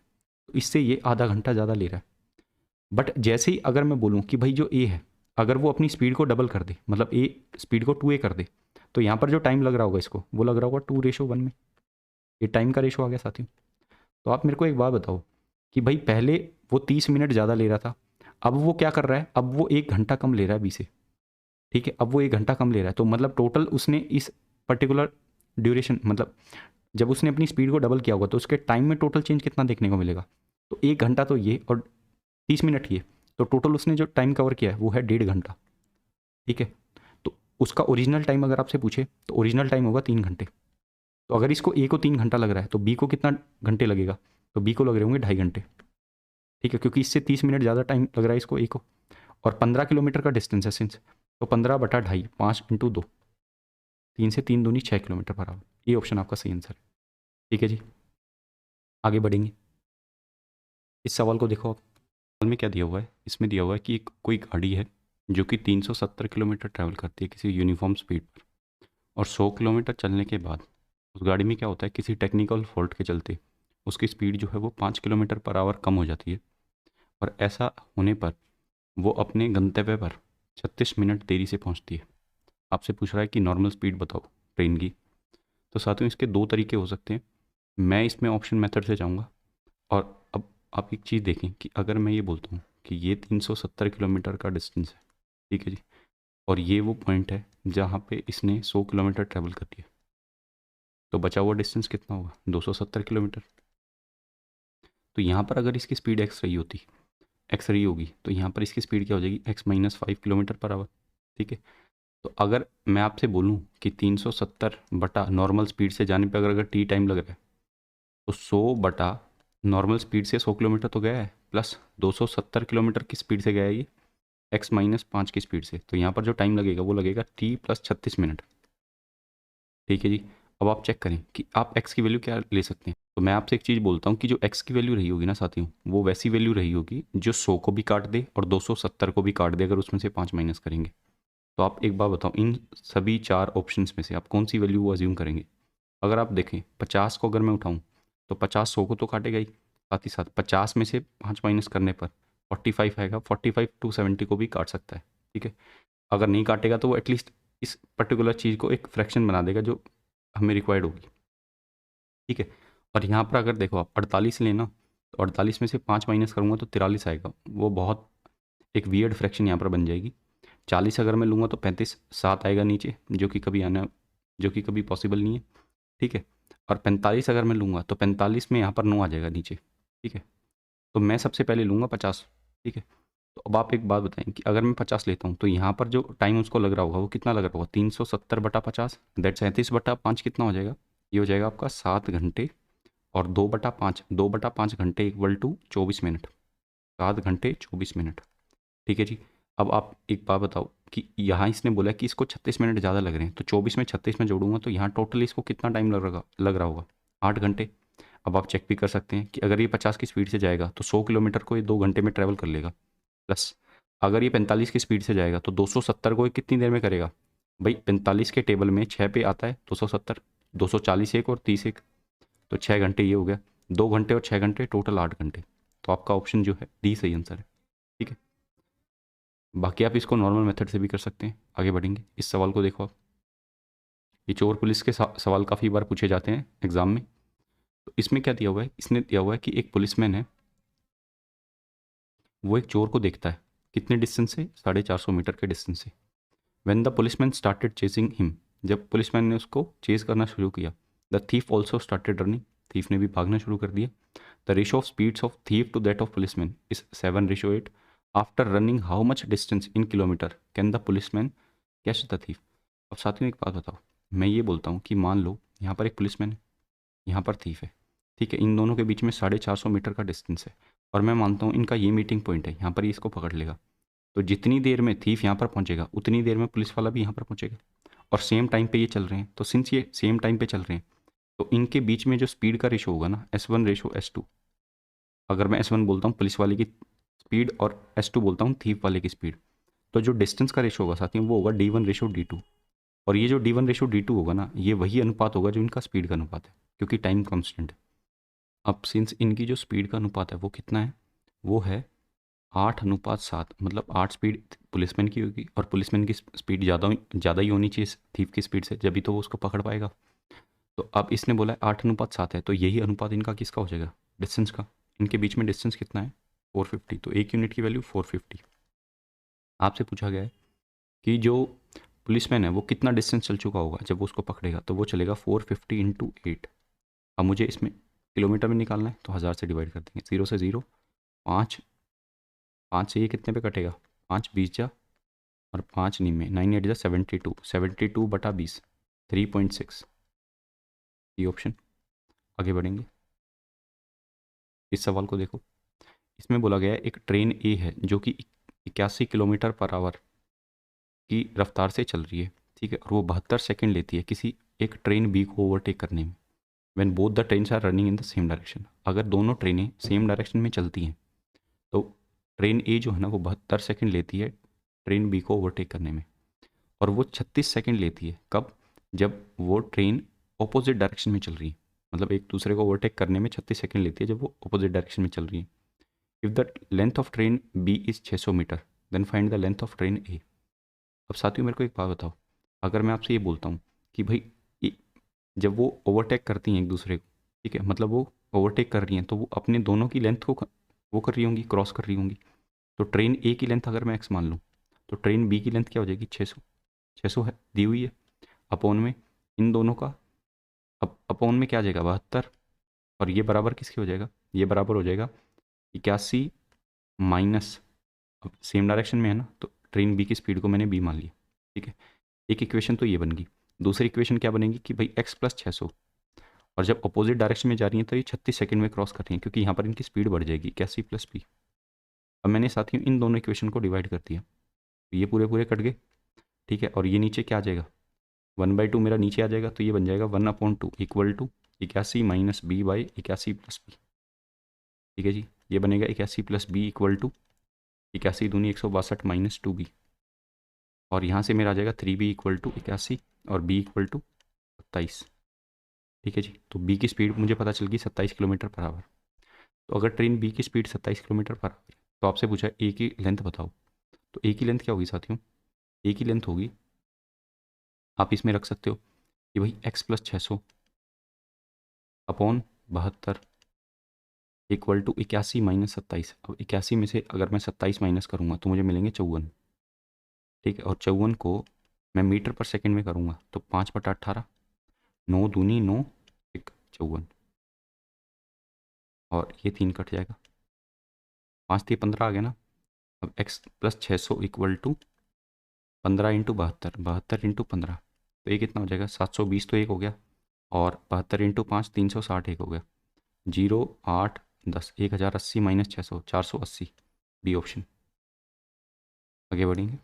तो इससे ये आधा घंटा ज़्यादा ले रहा है। बट जैसे ही अगर मैं बोलूँ कि भाई जो ए है अगर वो अपनी स्पीड को डबल कर दे, मतलब ए स्पीड को 2a कर दे, तो यहाँ पर जो टाइम लग रहा होगा इसको वो लग रहा होगा 2:1 में। ये टाइम का रेशो आ गया साथियों। तो आप मेरे को एक बात बताओ कि भाई पहले वो 30 मिनट ज़्यादा ले रहा था, अब वो क्या कर रहा है, अब वो 1 घंटा कम ले रहा है बी से। ठीक है, अब वो 1 घंटा कम ले रहा है, तो मतलब टोटल उसने इस पर्टिकुलर ड्यूरेशन, मतलब जब उसने अपनी स्पीड को डबल किया होगा तो उसके टाइम में टोटल चेंज कितना देखने को मिलेगा। तो 1 घंटा तो ये और 30 मिनट ये, तो टोटल उसने जो टाइम कवर किया है वो है 1.5 घंटा। ठीक है, तो उसका ओरिजिनल टाइम अगर आपसे पूछे तो ओरिजिनल टाइम होगा 3 घंटे। तो अगर इसको ए को 3 घंटा लग रहा है तो बी को कितना घंटे लगेगा, तो बी को लग रहे होंगे 2.5 घंटे। ठीक है, क्योंकि इससे 30 मिनट ज़्यादा टाइम लग रहा है इसको ए को, और 15 किलोमीटर का डिस्टेंस है सिंस, तो 15/2.5 5 × 2, 3 से 3 दूनी 6 किलोमीटर पर आवर। ये ऑप्शन आपका सही आंसर है। ठीक है जी, आगे बढ़ेंगे, इस सवाल को देखो आप। सवाल में क्या दिया हुआ है, इसमें दिया हुआ है कि कोई गाड़ी है जो कि 370 किलोमीटर ट्रैवल करती है किसी यूनिफॉर्म स्पीड पर, और 100 किलोमीटर चलने के बाद उस गाड़ी में क्या होता है, किसी टेक्निकल फॉल्ट के चलते उसकी स्पीड जो है वो 5 किलोमीटर पर आवर कम हो जाती है, और ऐसा होने पर वो अपने गंतव्य पर 36 मिनट देरी से पहुंचती है। आपसे पूछ रहा है कि नॉर्मल स्पीड बताओ ट्रेन की। तो साथियों इसके 2 तरीके हो सकते हैं, मैं इसमें ऑप्शन मेथड से जाऊँगा। और अब आप एक चीज़ देखें कि अगर मैं ये बोलता हूँ कि ये 370 किलोमीटर का डिस्टेंस है, ठीक है जी, और ये वो पॉइंट है जहाँ पे इसने 100 किलोमीटर ट्रैवल कर दिया, तो बचा हुआ डिस्टेंस कितना होगा 270 किलोमीटर। तो यहाँ पर अगर इसकी स्पीड एक्स रही होगी तो यहाँ पर इसकी स्पीड क्या हो जाएगी x-5 किलोमीटर पर आवर। ठीक है, तो अगर मैं आपसे बोलूँ कि 370 बटा नॉर्मल स्पीड से जाने पर अगर टी टाइम लग रहा है, तो 100 बटा नॉर्मल स्पीड से 100 किलोमीटर तो गया है, प्लस 270 किलोमीटर की स्पीड से गया है ये x-5 की स्पीड से, तो यहाँ पर जो टाइम लगेगा वो लगेगा t + 36 मिनट। ठीक है जी, अब आप चेक करें कि आप x की वैल्यू क्या ले सकते हैं। तो मैं आपसे एक चीज़ बोलता हूँ कि जो x की वैल्यू रही होगी ना साथियों, वो वैसी वैल्यू रही होगी जो 100 को भी काट दे और 270 को भी काट दे, अगर उसमें से 5 माइनस करेंगे। तो आप एक बात बताओ, इन सभी 4 ऑप्शंस में से आप कौन सी वैल्यू अज्यूम करेंगे? अगर आप देखें 50 को अगर मैं उठाऊँ तो 50 100 को तो काटेगा ही, साथ ही साथ 50 में से 5 माइनस करने पर 45 आएगा। 45 270 को भी काट सकता है, ठीक है। अगर नहीं काटेगा तो वो एटलीस्ट इस पर्टिकुलर चीज़ को एक फ्रैक्शन बना देगा जो हमें रिक्वायर्ड होगी, ठीक है। और यहाँ पर अगर देखो आप 48 लेना, तो 48 में से 5 माइनस करूँगा तो 43 आएगा। वो बहुत एक वियर्ड फ्रैक्शन यहाँ पर बन जाएगी। 40 अगर मैं लूँगा तो 35 7 आएगा नीचे, जो कि कभी पॉसिबल नहीं है, ठीक है। और 45 अगर मैं लूँगा तो 45 में यहाँ पर 9 आ जाएगा नीचे, ठीक है। तो मैं सबसे पहले लूँगा 50, ठीक है। तो अब आप एक बात बताएं कि अगर मैं 50 लेता हूँ तो यहाँ पर जो टाइम उसको लग रहा होगा वो कितना लग रहा होगा? 370/50, दैट 37/5 कितना हो जाएगा? ये हो जाएगा आपका 7 घंटे। और 2/5 घंटे इक्वल टू 24 मिनट, 7 घंटे 24 मिनट, ठीक है जी। अब आप एक बात बताओ कि यहाँ इसने बोला कि इसको 36 मिनट ज़्यादा लग रहे हैं, तो 24 में 36 में जोड़ूंगा तो यहाँ टोटल इसको कितना टाइम लग रहा होगा? 8 घंटे। अब आप चेक भी कर सकते हैं कि अगर ये 50 की स्पीड से जाएगा तो 100 किलोमीटर को ये 2 घंटे में ट्रैवल कर लेगा, प्लस अगर ये 45 की स्पीड से जाएगा तो 270 को ये कितनी देर में करेगा? भाई 45 के टेबल में 6 पे आता है 270, 240 एक और 30 एक, तो 6 घंटे ये हो गया। 2 घंटे और 6 घंटे टोटल 8 घंटे। तो आपका ऑप्शन जो है डी सही आंसर है, ठीक है। बाकी आप इसको नॉर्मल मेथड से भी कर सकते हैं। आगे बढ़ेंगे, इस सवाल को देखो आप। ये चोर पुलिस के सवाल काफ़ी बार पूछे जाते हैं एग्जाम में। तो इसमें क्या दिया हुआ है? इसने दिया हुआ है कि एक पुलिसमैन है, वो एक चोर को देखता है। कितने डिस्टेंस से? 450 मीटर के डिस्टेंस से। When the policeman started chasing him, जब पुलिसमैन ने उसको चेस करना शुरू किया, the thief also started running, thief ने भी भागना शुरू कर दिया। The ratio of speeds of thief to that of policeman is 7:8। After running how much distance in kilometre can the policeman catch the thief? अब साथियों एक बात बताओ, मैं ये बोलता हूँ कि मान लो यहाँ पर एक पुलिसमैन है, यहाँ पर थीफ है, ठीक है। इन दोनों के बीच में 450 मीटर का डिस्टेंस है, और मैं मानता हूँ इनका ये मीटिंग पॉइंट है, यहाँ पर ही इसको पकड़ लेगा। तो जितनी देर में थीफ यहाँ पर पहुँचेगा उतनी देर में पुलिस वाला भी यहाँ पर पहुँचेगा, और सेम टाइम पे ये चल रहे हैं। तो सिंस ये सेम टाइम पे चल रहे हैं तो इनके बीच में जो स्पीड का रेशो होगा ना, S1:S2, अगर मैं S1 बोलता हूँ पुलिस वाले की स्पीड और S2 बोलता हूँ थीफ वाले की स्पीड, तो जो डिस्टेंस का रेशो होगा साथियों वो होगा D1:D2। और ये जो D1:D2 होगा ना, ये वही अनुपात होगा जो इनका स्पीड का अनुपात है, क्योंकि टाइम कांस्टेंट है। अब सिंस इनकी जो स्पीड का अनुपात है वो कितना है? वो है 8:7, मतलब 8 स्पीड पुलिसमैन की होगी, और पुलिसमैन की स्पीड ज़्यादा ही होनी चाहिए थीफ की स्पीड से, जब भी तो वो उसको पकड़ पाएगा। तो अब इसने बोला है 8:7 है, तो यही अनुपात इनका किसका हो जाएगा? डिस्टेंस का। इनके बीच में डिस्टेंस कितना है? 450। तो एक यूनिट की वैल्यू 450। आपसे पूछा गया है कि जो पुलिसमैन है वो कितना डिस्टेंस चल चुका होगा जब वो उसको पकड़ेगा, तो वो चलेगा 450 इंटू 8। अब मुझे इसमें किलोमीटर में निकालना है, तो 1000 से डिवाइड कर देंगे। 0 से 0, 5, 5 से ये कितने पे कटेगा? 5 20 जा, और 5 नहीं में 9 8 जा 72, 72/20, 3.6, ये ऑप्शन। आगे बढ़ेंगे, इस सवाल को देखो। इसमें बोला गया है एक ट्रेन ए है जो कि 81 किलोमीटर पर आवर की रफ्तार से चल रही है, ठीक है, और वो 72 सेकंड लेती है किसी एक ट्रेन बी को ओवरटेक करने में। When both the trains are running in the same direction, अगर दोनों ट्रेनें सेम डायरेक्शन में चलती हैं तो ट्रेन ए जो है ना वो 72 सेकंड लेती है ट्रेन बी को ओवरटेक करने में, और वो 36 सेकंड लेती है कब? जब वो ट्रेन ऑपोजिट डायरेक्शन में चल रही है। मतलब एक दूसरे को ओवरटेक करने में 36 सेकंड लेती है जब वो ऑपोजिट डायरेक्शन में चल रही है। If the length of train B is 600 metre, then find the length of train A. अब साथियों मेरे को एक बात बताओ, अगर मैं आपसे ये बोलता हूँ कि भाई ये- जब वो ओवरटेक करती हैं एक दूसरे को, ठीक है, मतलब वो ओवरटेक कर रही हैं तो वो अपने दोनों की लेंथ को वो कर रही होंगी, क्रॉस कर रही होंगी। तो ट्रेन ए की लेंथ अगर मैं एक्स मान लूँ तो ट्रेन बी की लेंथ क्या हो जाएगी? 600। 600 है, दी हुई है। अपोन में इन दोनों का, अब अपोन में क्या आ जाएगा? 72। और ये बराबर किसके हो जाएगा? ये बराबर हो जाएगा 81 माइनस, अब सेम डायरेक्शन में है ना तो ट्रेन बी की स्पीड को मैंने बी मान लिया, ठीक है। एक इक्वेशन तो ये बन गई। दूसरी इक्वेशन क्या बनेगी कि भाई x प्लस 600, और जब अपोजिट डायरेक्शन में जा रही है तो ये 36 सेकंड में क्रॉस कर रही है, क्योंकि यहाँ पर इनकी स्पीड बढ़ जाएगी, क्या सी प्लस पी। अब मैंने साथियों इन दोनों इक्वेशन को डिवाइड कर दिया, तो ये पूरे पूरे कट गए, ठीक है। और ये नीचे क्या आ जाएगा? 1/2 मेरा नीचे आ जाएगा, तो ये बन जाएगा 1/2 equal to 81 minus b by 81 plus b. ठीक है जी, ये बनेगा 81 प्लस बी इक्वल टू 81 दूनी 162 माइनस 2b, और यहाँ से मेरा आ जाएगा 3b इक्वल टू 81 और b इक्वल टू 27। ठीक है जी, तो b की स्पीड मुझे पता चल गई 27 किलोमीटर पर आवर। तो अगर ट्रेन b की स्पीड 27 किलोमीटर पर आवर है, तो आपसे पूछा है a की लेंथ बताओ। तो a की लेंथ क्या होगी साथियों? a की लेंथ होगी, आप इसमें रख सकते हो कि भाई x plus 600 upon 72 equal to 81 minus 27। अब 81 में से अगर मैं 27 माइनस करूँगा तो मुझे मिलेंगे 54। ठीक है, और 54 को मैं मीटर पर सेकंड में करूँगा तो 5/18, 9 दूनी 9, 54, और ये 3 कट जाएगा, 5 3 15 आ गया ना। अब x plus 600 equal to 15 into 72, 72 into 15, तो ये कितना हो जाएगा? 720 तो एक हो गया, और 72 इंटू 5 360 एक हो गया, 0 8 10, 1080 माइनस 600 480, बी ऑप्शन। आगे बढ़ेंगे,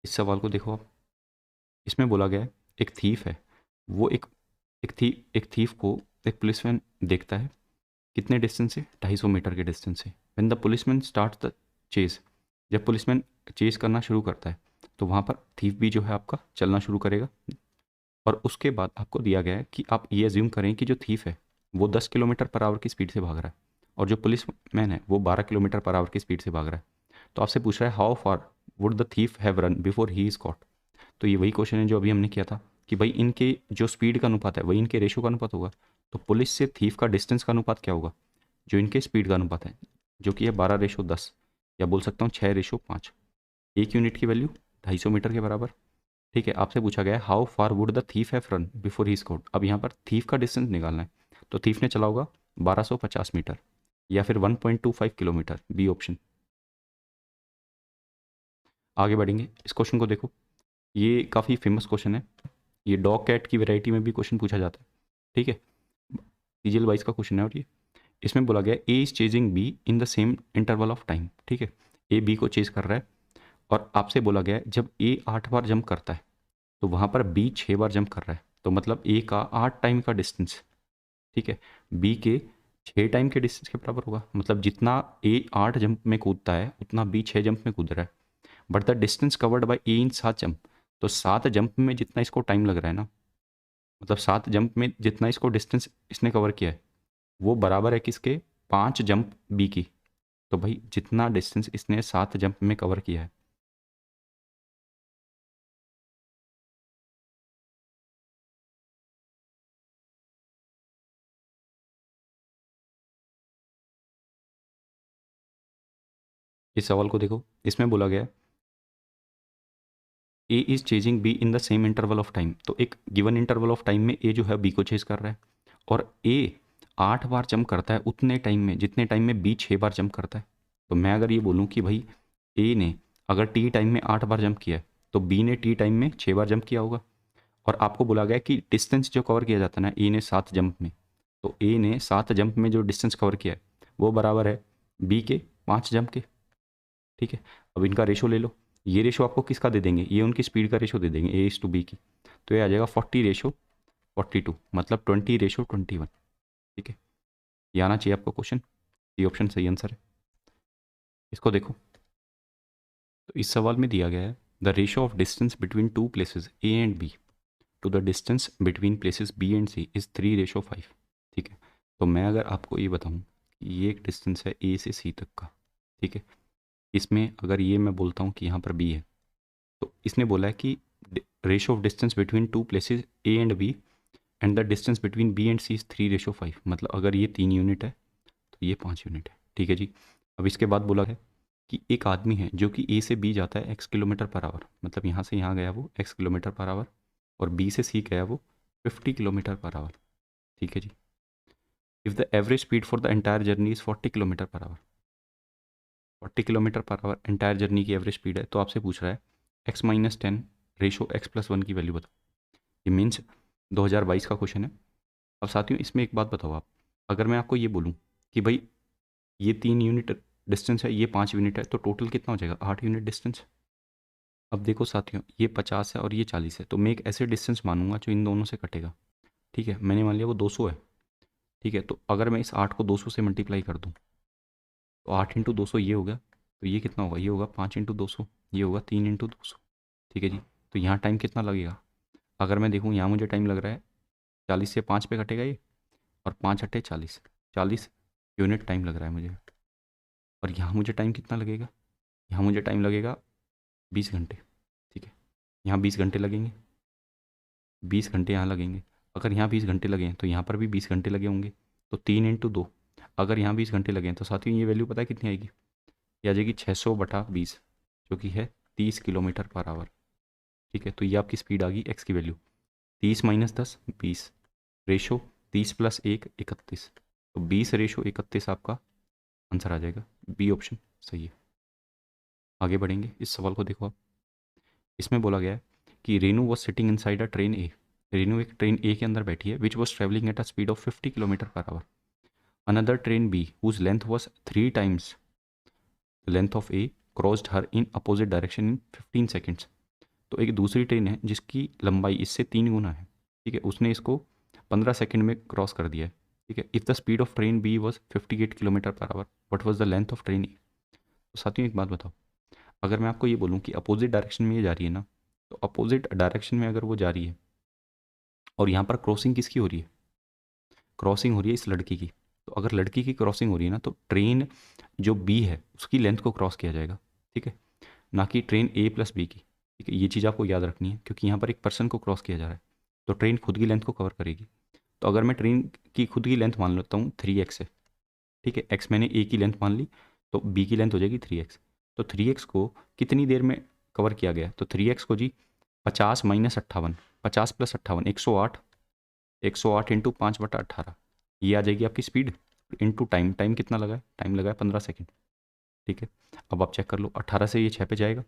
इस सवाल को देखो आप। इसमें बोला गया है एक थीफ है, वो एक थीफ को एक पुलिसमैन देखता है, कितने डिस्टेंस से? 250 मीटर के डिस्टेंस से। When the policeman start the chase, जब पुलिसमैन चेस करना शुरू करता है तो वहाँ पर थीफ भी जो है आपका चलना शुरू करेगा। और उसके बाद आपको दिया गया है कि आप ये अज्यूम करें कि जो थीफ है वो 10 किलोमीटर पर आवर की स्पीड से भाग रहा है, और जो पुलिसमैन है वो 12 किलोमीटर पर आवर की स्पीड से भाग रहा है। तो आपसे पूछ रहा है how far would the thief have run before he is caught. तो ये वही क्वेश्चन है जो अभी हमने किया था कि भाई इनके जो स्पीड का अनुपात है वही इनके रेशो का अनुपात होगा। तो पुलिस से थीफ का डिस्टेंस का अनुपात क्या होगा? जो इनके स्पीड का अनुपात है, जो कि है 12/10, या बोल सकता हूँ 6/5। एक यूनिट की वैल्यू 250 मीटर के बराबर। ठीक है, आपसे पूछा गया है how far would the thief have run before he scored. अब यहाँ पर थीफ का डिस्टेंस निकालना है, तो थीफ ने चला होगा 1250 मीटर या फिर 1.25 किलोमीटर, बी ऑप्शन। आगे बढ़ेंगे, इस क्वेश्चन को देखो, ये काफ़ी फेमस क्वेश्चन है, ये डॉग कैट की वैरायटी में भी क्वेश्चन पूछा जाता है। ठीक है, सीजीएल वाइज का क्वेश्चन है, और ये इसमें बोला गया A is chasing B in the same interval of time. ठीक है, ए बी को चेज कर रहा है, और आपसे बोला गया है जब ए 8 बार जंप करता है तो वहाँ पर बी 6 बार जंप कर रहा है, तो मतलब ए का 8 टाइम का डिस्टेंस, ठीक है, बी के 6 टाइम के डिस्टेंस के बराबर होगा। मतलब जितना ए 8 जंप में कूदता है उतना बी 6 जंप में कूद रहा है। But the distance covered by A in 7 jump, तो 7 जंप में जितना इसको टाइम लग रहा है ना, मतलब 7 जंप में जितना इसको डिस्टेंस इसने कवर किया है वो बराबर है किसके? 5 जंप बी की। तो भाई जितना डिस्टेंस इसने 7 जंप में कवर किया है, इस सवाल को देखो, इसमें बोला गया है A is chasing B in the same interval of time. तो एक गिवन इंटरवल ऑफ टाइम में ए जो है बी को चेज कर रहा है, और ए 8 बार जंप करता है उतने टाइम में जितने टाइम में बी 6 बार जंप करता है। तो मैं अगर ये बोलूँ कि भाई ए ने अगर टी टाइम में 8 बार जंप किया है तो बी ने टी टाइम में 6 बार जंप किया होगा। और आपको बोला गया कि डिस्टेंस जो कवर किया जाता है ना ए ने 7 जंप में, तो ए ने 7 जंप में जो डिस्टेंस कवर किया है वो बराबर है बी के 5 जंप के। ठीक है, अब इनका रेशो ले लो, ये रेशो आपको किसका दे देंगे? ये उनकी स्पीड का रेशो दे देंगे, ए इज टू बी की। तो ये आ जाएगा 40/42, मतलब 20/21। ठीक है, ये आना चाहिए आपको क्वेश्चन, ये ऑप्शन सही आंसर है। इसको देखो, तो इस सवाल में दिया गया है the ratio of distance between two places A and B to the distance between places B and C is 3/5। ठीक है, तो मैं अगर आपको ये बताऊँ कि ये एक डिस्टेंस है ए से सी तक का, ठीक है, इसमें अगर ये मैं बोलता हूँ कि यहाँ पर बी है, तो इसने बोला है कि ratio of distance between two places A and B and the distance between B and C is 3/5। मतलब अगर ये 3 यूनिट है तो ये 5 यूनिट है। ठीक है जी, अब इसके बाद बोला है कि एक आदमी है जो कि ए से बी जाता है x किलोमीटर पर आवर, मतलब यहाँ से यहाँ गया वो x किलोमीटर पर आवर, और बी से सी गया वो 50 किलोमीटर पर आवर। ठीक है जी, if the average speed for the entire journey is 40 kilometre per hour, 40 kilometre per hour entire journey की एवरेज स्पीड है, तो आपसे पूछ रहा है x-10 रेशो x+1 की वैल्यू बताओ। ये मीन्स 2022 का क्वेश्चन है। अब साथियों इसमें एक बात बताओ आप, अगर मैं आपको ये बोलूँ कि भाई ये 3 यूनिट डिस्टेंस है, ये 5 यूनिट है, तो टोटल कितना हो जाएगा? 8 यूनिट डिस्टेंस। अब देखो साथियों, ये 50 है और ये 40 है, तो मैं एक ऐसे डिस्टेंस मानूंगा जो इन दोनों से कटेगा। ठीक है, मैंने मान लिया वो 200 है। ठीक है, तो अगर मैं इस 8 को 200 से मल्टीप्लाई कर दूँ तो 8 × 200 ये हो गया, तो ये कितना होगा, ये होगा 5 × 200, ये होगा 3 × 200। ठीक है जी, तो यहाँ टाइम कितना लगेगा, अगर मैं देखूँ यहाँ मुझे टाइम लग रहा है 40 से 5 पे कटेगा ये, और 5 × 8 = 40, 40 यूनिट टाइम लग रहा है मुझे। और यहाँ मुझे टाइम कितना लगेगा, यहाँ मुझे टाइम लगेगा 20 घंटे। ठीक है, यहाँ 20 घंटे लगेंगे, 20 घंटे यहाँ लगेंगे। अगर यहाँ 20 घंटे लगे तो यहाँ पर भी 20 घंटे लगे होंगे, तो 3 × 2। अगर यहाँ 20 घंटे लगे तो साथियों ये वैल्यू पता है कितनी आएगी, ये आ जाएगी 600/20, जो कि है 30 km/h। ठीक है, तो ये आपकी स्पीड आ गई, एक्स की वैल्यू 30 - 10 20, रेशो 30 + 1 31, तो 20/31 आपका आंसर आ जाएगा। बी ऑप्शन सही है। आगे बढ़ेंगे, इस सवाल को देखो आप। इसमें बोला गया है कि Renu was sitting inside a train A. Renu एक ट्रेन ए के अंदर बैठी है, which was travelling at a speed of 50 km/h। Another train B whose length was 3 times the length of A crossed her in opposite direction in 15 seconds। तो एक दूसरी ट्रेन है जिसकी लंबाई इससे 3 गुना है। ठीक है, उसने इसको 15 सेकंड में क्रॉस कर दिया है। ठीक है, if the speed of train B was 58 km/h, what was the length of train A. तो साथियों एक बात बताओ, अगर मैं आपको ये बोलूँ कि अपोजिट डायरेक्शन में ये जा रही है ना, तो अपोजिट डायरेक्शन में अगर वो जा रही है और यहाँ पर क्रॉसिंग किसकी हो रही है, क्रॉसिंग हो रही है इस लड़की की। तो अगर लड़की की क्रॉसिंग हो रही है ना, तो ट्रेन जो बी है उसकी लेंथ को क्रॉस किया जाएगा। ठीक है, ना कि ट्रेन ए प्लस बी की। ठीक है, ये चीज़ आपको याद रखनी है, क्योंकि यहाँ पर एक पर्सन को क्रॉस किया जा रहा है, तो ट्रेन खुद की लेंथ को कवर करेगी। तो अगर मैं ट्रेन की खुद की लेंथ मान लेता हूँ 3x है। ठीक है, x मैंने ए की लेंथ मान ली, तो बी की लेंथ हो जाएगी 3x। तो 3x को कितनी देर में कवर किया गया, तो 3x को जी 50 - 58, 50 + 58 108, 108 × 5/18, ये आ जाएगी आपकी स्पीड। इनटू टाइम, टाइम कितना लगा है, टाइम लगा है 15 सेकेंड। ठीक है, अब आप चेक कर लो, 18 से ये 6 पे जाएगा,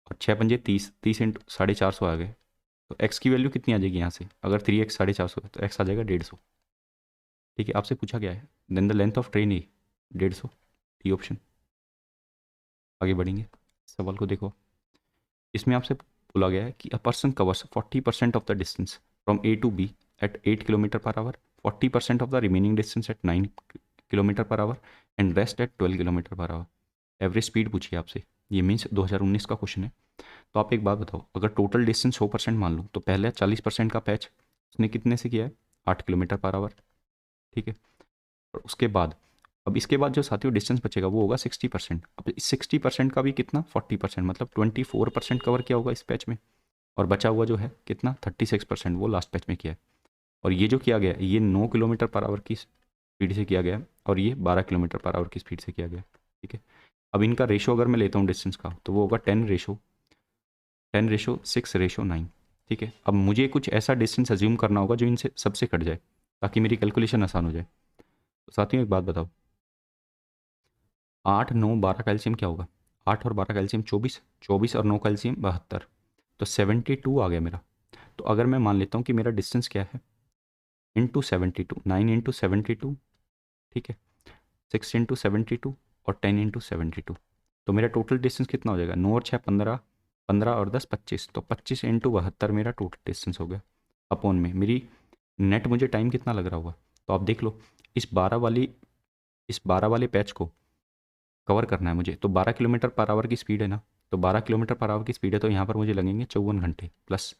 और 6 × 5 = 30, 30 × 450 आ गए। तो x की वैल्यू कितनी आ जाएगी यहाँ से, अगर 3x 450 है तो x आ जाएगा 150। ठीक है, आपसे पूछा गया है then the length of train A 150, D option. आगे बढ़ेंगे, सवाल को देखो। इसमें आपसे बोला गया है कि a person covers 40% of the distance from A to B at 8 km/h, 40% of the remaining distance at 9 km/h and rest at 12 km/h। Average speed पूछिए आपसे, ये मीन्स 2019 का क्वेश्चन है। तो आप एक बात बताओ, अगर टोटल डिस्टेंस 100% मान लूँ, तो पहले 40% का पैच उसने कितने से किया है, 8 km/h। ठीक है, और उसके बाद, अब इसके बाद जो साथियों डिस्टेंस बचेगा वो होगा 60%। अब इस 60% का भी कितना, 40%, मतलब 24% कवर किया होगा इस पैच में, और बचा हुआ जो है कितना, 36% वो लास्ट पैच में किया है। और ये जो किया गया है ये 9 km/h की स्पीड से किया गया है, और ये 12 km/h की स्पीड से किया गया है। ठीक है, अब इनका रेशो अगर मैं लेता हूँ डिस्टेंस का, तो वो होगा 10/6/9। ठीक है, अब मुझे कुछ ऐसा डिस्टेंस अज्यूम करना होगा जो इनसे सबसे कट जाए, ताकि मेरी कैलकुलेशन आसान हो जाए। तो साथियों एक बात बताओ, 8 9 12 का एलसीएम क्या होगा, 8 और 12 का एलसीएम 24, 24 और 9 का एलसीएम 72, तो 72 आ गया मेरा। तो अगर मैं मान लेता हूँ कि मेरा डिस्टेंस क्या है, इंटू 72, 9 × 72। ठीक है, 6 × 72 और 10 × 72, तो मेरा टोटल डिस्टेंस कितना हो जाएगा, 9 और 6 15, 15 और 10 25, तो 25 × 72 मेरा टोटल डिस्टेंस हो गया। अपॉन में मेरी नेट मुझे टाइम कितना लग रहा होगा, तो आप देख लो, इस 12 वाले पैच को कवर करना है मुझे, तो 12 km/h की स्पीड है ना, तो 12 km/h की स्पीड है, तो यहाँ पर मुझे लगेंगे 54 घंटे, प्लस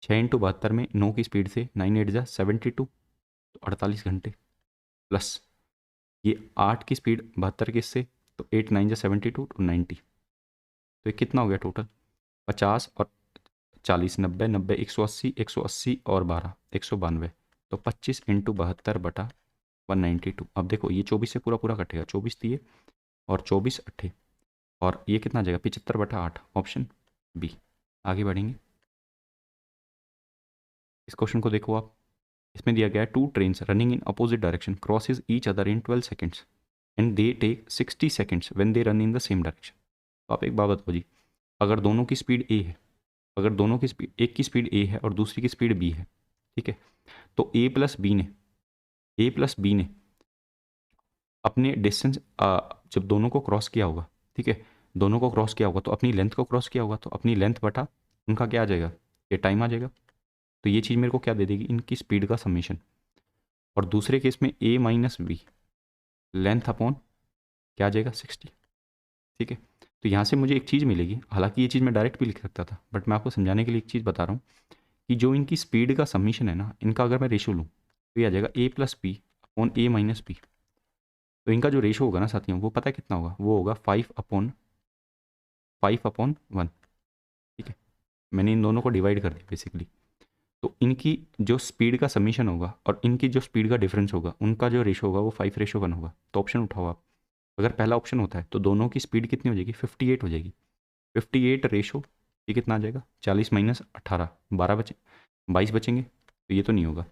6 × 72 में 9 की स्पीड से 9 8 जा 72, तो 48 घंटे, प्लस ये 8 की स्पीड 72 के इससे, तो 8 9 जा 72 तो 90। तो ये कितना हो गया टोटल, 50 और 40 90 90 180 180 और 12 192, तो 25 × 72/192। अब देखो ये 24 से पूरा पूरा कटेगा, 24 दिए और 24 अट्ठे, और ये कितना आ जाएगा, 75/8, ऑप्शन बी। आगे बढ़ेंगे, इस क्वेश्चन को देखो आप। इसमें दिया गया है 2 trains running in opposite direction crosses each other in 12 seconds and they take 60 seconds when they run in the same direction. तो आप एक बात बताओ जी, अगर दोनों की स्पीड ए है, अगर दोनों की स्पीड, एक की स्पीड ए है और दूसरी की स्पीड बी है, ठीक है, तो ए प्लस बी ने अपने डिस्टेंस जब दोनों को क्रॉस किया होगा, ठीक है, दोनों को क्रॉस किया होगा तो अपनी लेंथ को क्रॉस किया होगा, तो अपनी लेंथ बटा उनका क्या आ जाएगा, ये टाइम आ जाएगा। तो ये चीज़ मेरे को क्या दे देगी, इनकी स्पीड का समीशन। और दूसरे केस में a minus B length upon क्या आ जाएगा 60। ठीक है, तो यहाँ से मुझे एक चीज़ मिलेगी, हालांकि ये चीज़ मैं डायरेक्ट भी लिख सकता था, बट मैं आपको समझाने के लिए एक चीज़ बता रहा हूँ कि जो इनकी स्पीड का समीशन है ना, इनका अगर मैं रेशो लूँ तो ये आ जाएगा a plus B upon a minus B. तो इनका जो रेशो होगा ना साथियों, वो पता है कितना होगा, वो होगा 5/1। ठीक है, मैंने इन दोनों को डिवाइड कर दिया बेसिकली। तो इनकी जो स्पीड का समीशन होगा और इनकी जो स्पीड का डिफरेंस होगा, उनका जो रेशो होगा वो 5:1 होगा। तो ऑप्शन उठाओ आप, अगर पहला ऑप्शन होता है तो दोनों की स्पीड कितनी हो जाएगी, 58 हो जाएगी। 58 रेशो, ये कितना आ जाएगा, 40 माइनस 18, 12 बचे, 22 बचेंगे। तो ये तो नहीं होगा।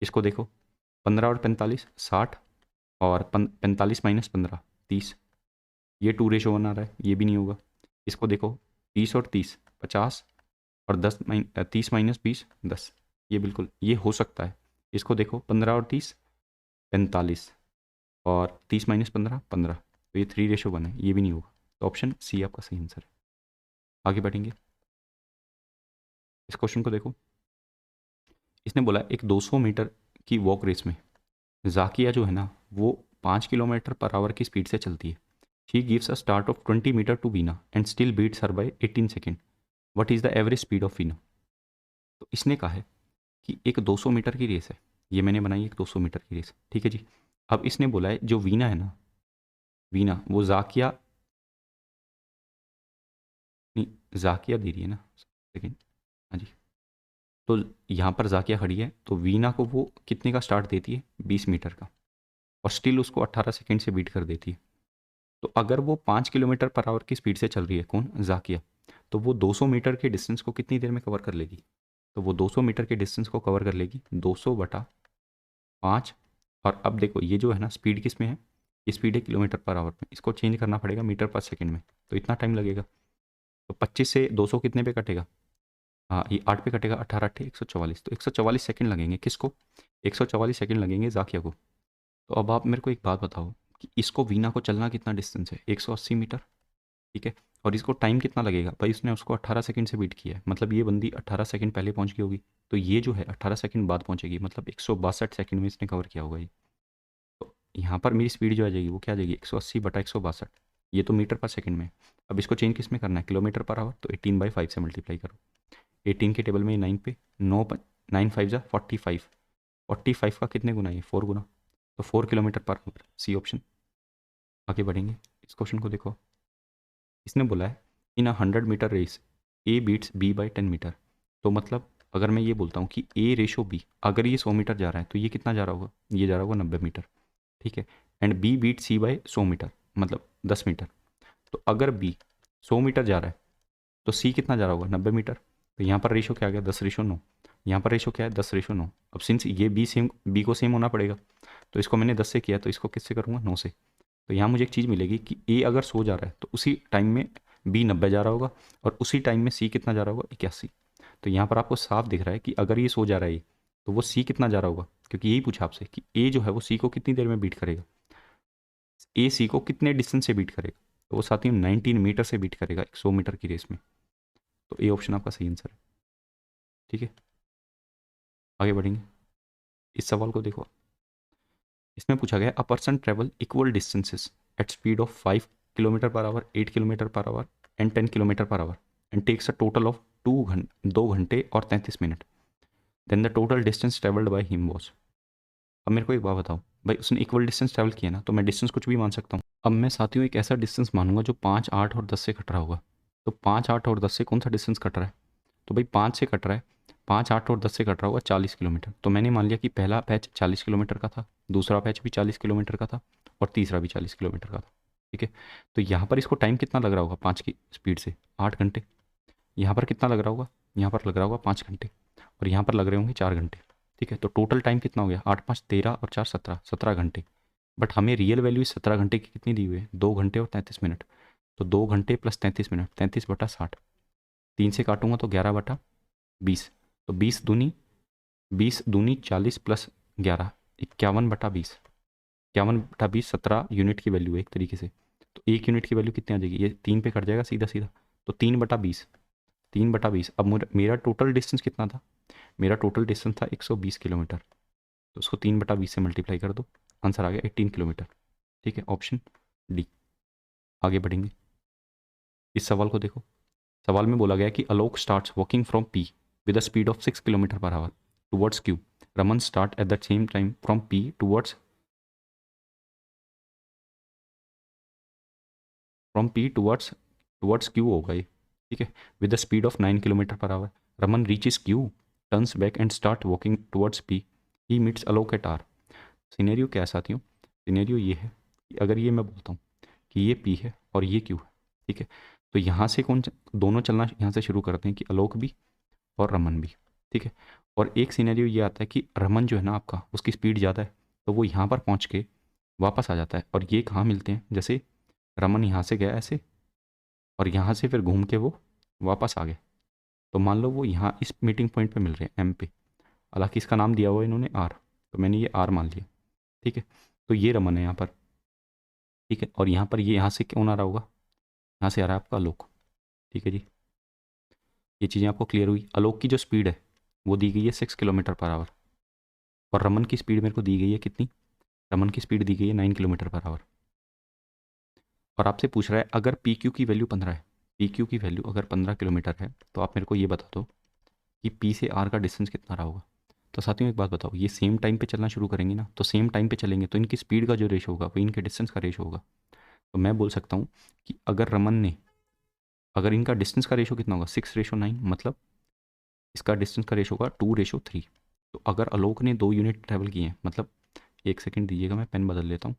इसको देखो, 15 और 45 60, और 45 माइनस 15 30, ये 2:1 आ रहा है, ये भी नहीं होगा। इसको देखो, 30 और 30 50, और 30 माइनस 20 10, ये बिल्कुल ये हो सकता है। इसको देखो, 15 और 30 45, और 30 माइनस 15 15, तो ये 3:1 है, ये भी नहीं होगा। तो ऑप्शन सी आपका सही आंसर है। आगे बढ़ेंगे, इस क्वेश्चन को देखो। इसने बोला एक 200 मीटर की वॉक रेस में जाकिया जो है ना, वो 5 किलोमीटर पर आवर की स्पीड से चलती है। She gives a start of 20 metre to Veena and still beats her by 18 second. What is the average speed of Veena. तो इसने कहा है कि एक 200 मीटर की रेस है, ये मैंने बनाई एक 200 मीटर की रेस, ठीक है जी। अब इसने बोला है जो वीना है ना, वीना वो जाकिया, नहीं जाकिया दे रही है ना, सेकेंड, हाँ जी। तो यहाँ पर जाकिया खड़ी है, तो वीना को वो कितने का स्टार्ट देती है, 20 मीटर का, और स्टिल उसको 18 सेकेंड से बीट कर देती है। तो अगर वो 5 किलोमीटर पर आवर की स्पीड से चल रही है, कौन, जाकिया, तो वो 200 मीटर के डिस्टेंस को कितनी देर में कवर कर लेगी। तो वो 200 मीटर के डिस्टेंस को कवर कर लेगी 200/5। और अब देखो ये जो है ना, स्पीड किस में है, ये स्पीड है किलोमीटर पर आवर में, इसको चेंज करना पड़ेगा मीटर पर सेकंड में, तो इतना टाइम लगेगा। तो 25 से 200 कितने पे कटेगा, हाँ ये 8 पे कटेगा, 18 8 144, तो 144 सेकंड लगेंगे किसको, 144 सेकंड लगेंगे जाकिया को। तो अब आप मेरे को एक बात बताओ कि इसको वीना को चलना कितना डिस्टेंस है, 180 मीटर, ठीक है। और इसको टाइम कितना लगेगा, भाई उसने उसको 18 सेकंड से बीट किया है, मतलब ये बंदी 18 सेकंड पहले पहुंच गई होगी, तो ये जो है 18 सेकंड बाद पहुंचेगी, मतलब 162 सेकंड में इसने कवर किया होगा ये। तो यहाँ पर मेरी स्पीड जो आ जाएगी वो क्या आ जाएगी, 180/162, ये तो मीटर पर सेकंड में है। अब इसको चेंज किस में करना है, किलोमीटर पर आवर, तो 18/5 से मल्टीप्लाई करो। 18 के टेबल में 9 पे 9 5 जा 45, 45 का कितने गुना है, 4 गुना, तो 4 kilometre per our, C option. आगे बढ़ेंगे, इस क्वेश्चन को देखो। इसने बोला है in a 100 metre race A beats B by 10 metre. तो मतलब अगर मैं ये बोलता हूँ कि ए रेशो बी, अगर ये 100 मीटर जा रहा है तो ये कितना जा रहा होगा, ये जा रहा होगा 90 मीटर, ठीक है। And B beat C by 100 metre, मतलब 10 मीटर। तो अगर बी 100 मीटर जा रहा है तो सी कितना जा रहा होगा, 90 मीटर। तो यहाँ पर रेशो क्या आ गया, 10:9। यहाँ पर रेशो क्या है, 10:9। अब सिंस ये बी को सेम होना पड़ेगा, तो इसको मैंने 10 से किया, तो इसको किससे करूँगा, 9 से। तो यहाँ मुझे एक चीज़ मिलेगी कि ए अगर 100 जा रहा है तो उसी टाइम में बी 90 जा रहा होगा, और उसी टाइम में सी कितना जा रहा होगा, 81। तो यहाँ पर आपको साफ दिख रहा है कि अगर ये 100 जा रहा है तो वो सी कितना जा रहा होगा, क्योंकि यही पूछा आपसे कि ए जो है वो सी को कितनी देर में बीट करेगा, ए सी को कितने डिस्टेंस से बीट करेगा, तो वो साथ ही 19 मीटर से बीट करेगा एक 100 मीटर की रेस में। तो ए ऑप्शन आपका सही आंसर है, ठीक है। आगे बढ़ेंगे, इस सवाल को देखो। इसमें पूछा गया a person travel equal distances at speed of 5 kilometre per hour, 8 kilometre per hour and 10 kilometre per hour and takes a total of 2 घंटे और 33 minute. Then the total distance travelled by him was. अब मेरे को एक बात बताओ, भाई उसने इक्वल डिस्टेंस ट्रैवल किया ना, तो मैं डिस्टेंस कुछ भी मान सकता हूँ। अब मैं साथियों एक ऐसा डिस्टेंस मानूंगा जो 5 8 और 10 से कट रहा होगा। तो 5 8 और 10 से कौन सा डिस्टेंस कट रहा है, तो भाई 5 से कट रहा है, 5 8 और 10 से कट रहा होगा 40 किलोमीटर। तो मैंने मान लिया कि पहला पैच 40 किलोमीटर का था, दूसरा पैच भी 40 किलोमीटर का था, और तीसरा भी 40 किलोमीटर का था, ठीक है। तो यहाँ पर इसको टाइम कितना लग रहा होगा 5 की स्पीड से, 8 घंटे। यहाँ पर कितना लग रहा होगा, यहाँ पर लग रहा होगा 5 घंटे, और यहाँ पर लग रहे होंगे 4 घंटे, ठीक है। तो टोटल टाइम कितना हो गया, 8 5 13 और 4 17, 17 घंटे। बट हमें रियल वैल्यू 17 घंटे की कितनी दी हुई है, 2 घंटे और 33 मिनट। तो 2 घंटे प्लस 33 मिनट, 33/60, 3 से काटूंगा तो 11/20। तो 20 दूनी 40 प्लस 11, 51/20, 51/20 17 यूनिट की वैल्यू है एक तरीके से। तो तो 1 यूनिट की वैल्यू कितनी आ जाएगी, ये 3 पे कट जाएगा सीधा सीधा, तो 3/20, 3/20। अब मेरा टोटल डिस्टेंस कितना था, मेरा टोटल डिस्टेंस था 120 किलोमीटर, तो उसको 3/20 से मल्टीप्लाई कर दो, आंसर आ गया 18 किलोमीटर। ठीक है, ऑप्शन डी। आगे बढ़ेंगे, इस सवाल को देखो। सवाल में बोला गया कि Alok starts walking from P with a speed of 6 kilometre per hour towards Q. Raman start at the same time from P towards Q होगा ये। ठीक है, with the speed of 9 kilometre per hour. Raman reaches Q, turns back and start walking towards P. He meets Alok at R. Scenario क्या है साथियों, सिनेरियो ये है कि अगर ये मैं बोलता हूँ कि ये पी है और ये क्यू है, ठीक है, तो यहाँ से दोनों चलना यहाँ से शुरू करते हैं कि अलोक भी और रमन भी। ठीक है, और एक सिनेरियो ये आता है कि रमन जो है ना आपका, उसकी स्पीड ज़्यादा है, तो वो यहाँ पर पहुँच के वापस आ जाता है। और ये कहाँ मिलते हैं, जैसे रमन यहाँ से गया ऐसे और यहाँ से फिर घूम के वो वापस आ गए, तो मान लो वो यहाँ इस मीटिंग पॉइंट पे मिल रहे हैं एम पे। हालांकि इसका नाम दिया हुआ है इन्होंने आर, तो मैंने ये आर मान लिया। ठीक है, तो ये रमन है यहाँ पर। ठीक है, और यहाँ पर ये यहाँ से कौन आ रहा होगा, यहाँ से आ रहा है आपका आलोक। ठीक है जी, ये चीज़ें आपको क्लियर हुई। आलोक की जो स्पीड है वो दी गई है 6 किलोमीटर पर आवर, और रमन की स्पीड मेरे को दी गई है कितनी, रमन की स्पीड दी गई है 9 किलोमीटर पर आवर। और आपसे पूछ रहा है अगर पी क्यू की वैल्यू 15 है, पी क्यू की वैल्यू अगर 15 किलोमीटर है, तो आप मेरे को ये बता दो कि पी से आर का डिस्टेंस कितना रहा होगा। तो साथियों एक बात बताओ, ये सेम टाइम पे चलना शुरू करेंगे ना, तो सेम टाइम पे चलेंगे तो इनकी स्पीड का जो रेशो होगा वो इनके डिस्टेंस का रेशो होगा। तो मैं बोल सकता हूँ कि अगर रमन ने, अगर इनका डिस्टेंस का रेशो कितना होगा 6:9, मतलब इसका डिस्टेंस का रेशो होगा 2:3। तो अगर आलोक ने 2 यूनिट ट्रैवल किए हैं, मतलब एक सेकंड दीजिएगा मैं पेन बदल लेता हूँ।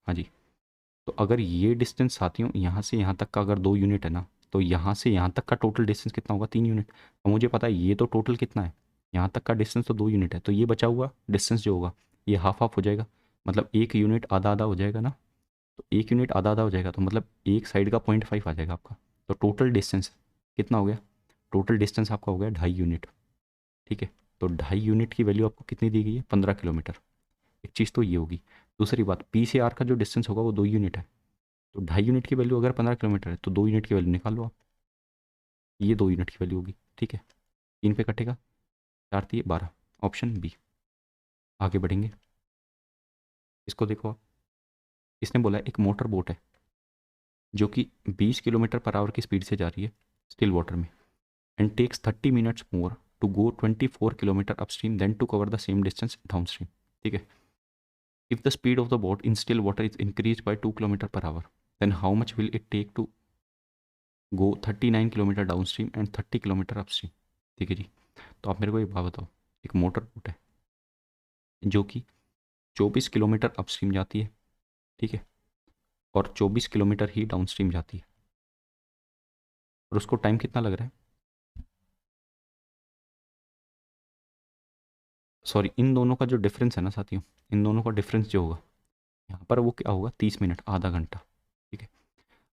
हाँ जी, तो अगर ये डिस्टेंस साथियों यहाँ से यहाँ तक का अगर 2 यूनिट है ना, तो यहाँ से यहाँ तक का टोटल डिस्टेंस कितना होगा 3 यूनिट। तो मुझे पता है ये तो टोटल कितना है, यहाँ तक का डिस्टेंस तो 2 यूनिट है, तो ये बचा हुआ डिस्टेंस जो होगा ये हाफ हाफ हो जाएगा, मतलब 1 यूनिट आधा आधा हो जाएगा ना। तो 1 यूनिट आधा आधा हो जाएगा, तो मतलब एक साइड का 0.5 आ जाएगा आपका। तो टोटल डिस्टेंस कितना हो गया, टोटल डिस्टेंस आपका हो गया 2.5 यूनिट। ठीक है, तो 2.5 यूनिट की वैल्यू आपको कितनी दी गई है, 15 किलोमीटर। एक चीज़ तो ये होगी। दूसरी बात, पी से आर का जो डिस्टेंस होगा वो 2 यूनिट है, तो 2.5 यूनिट की वैल्यू अगर 15 किलोमीटर है तो 2 यूनिट की वैल्यू निकाल लो आप, ये 2 यूनिट की वैल्यू होगी। ठीक है, 3 पे कटेगा, 4×3 = 12, ऑप्शन बी। आगे बढ़ेंगे, इसको देखो आप। इसने बोला एक मोटर बोट है जो कि 20 किलोमीटर पर आवर की स्पीड से जा रही है स्टिल वाटर में, and takes 30 minutes more to go 24 kilometre upstream then to cover the same distance downstream. ठीक है, if the speed of the boat in still water is increase by 2 kilometre per hour, then how much will it take to go 39 kilometre downstream and 30 kilometre upstream. ठीक है जी, तो आप मेरे को एक बात बताओ, एक मोटर बोट है जो कि 24 किलोमीटर अपस्ट्रीम जाती है, ठीक है, और 24 किलोमीटर ही डाउनस्ट्रीम जाती है, और उसको टाइम कितना लग रहा है, सॉरी इन दोनों का जो डिफरेंस है ना साथियों, इन दोनों का डिफरेंस जो होगा यहाँ पर वो क्या होगा, 30 मिनट, आधा घंटा। ठीक है,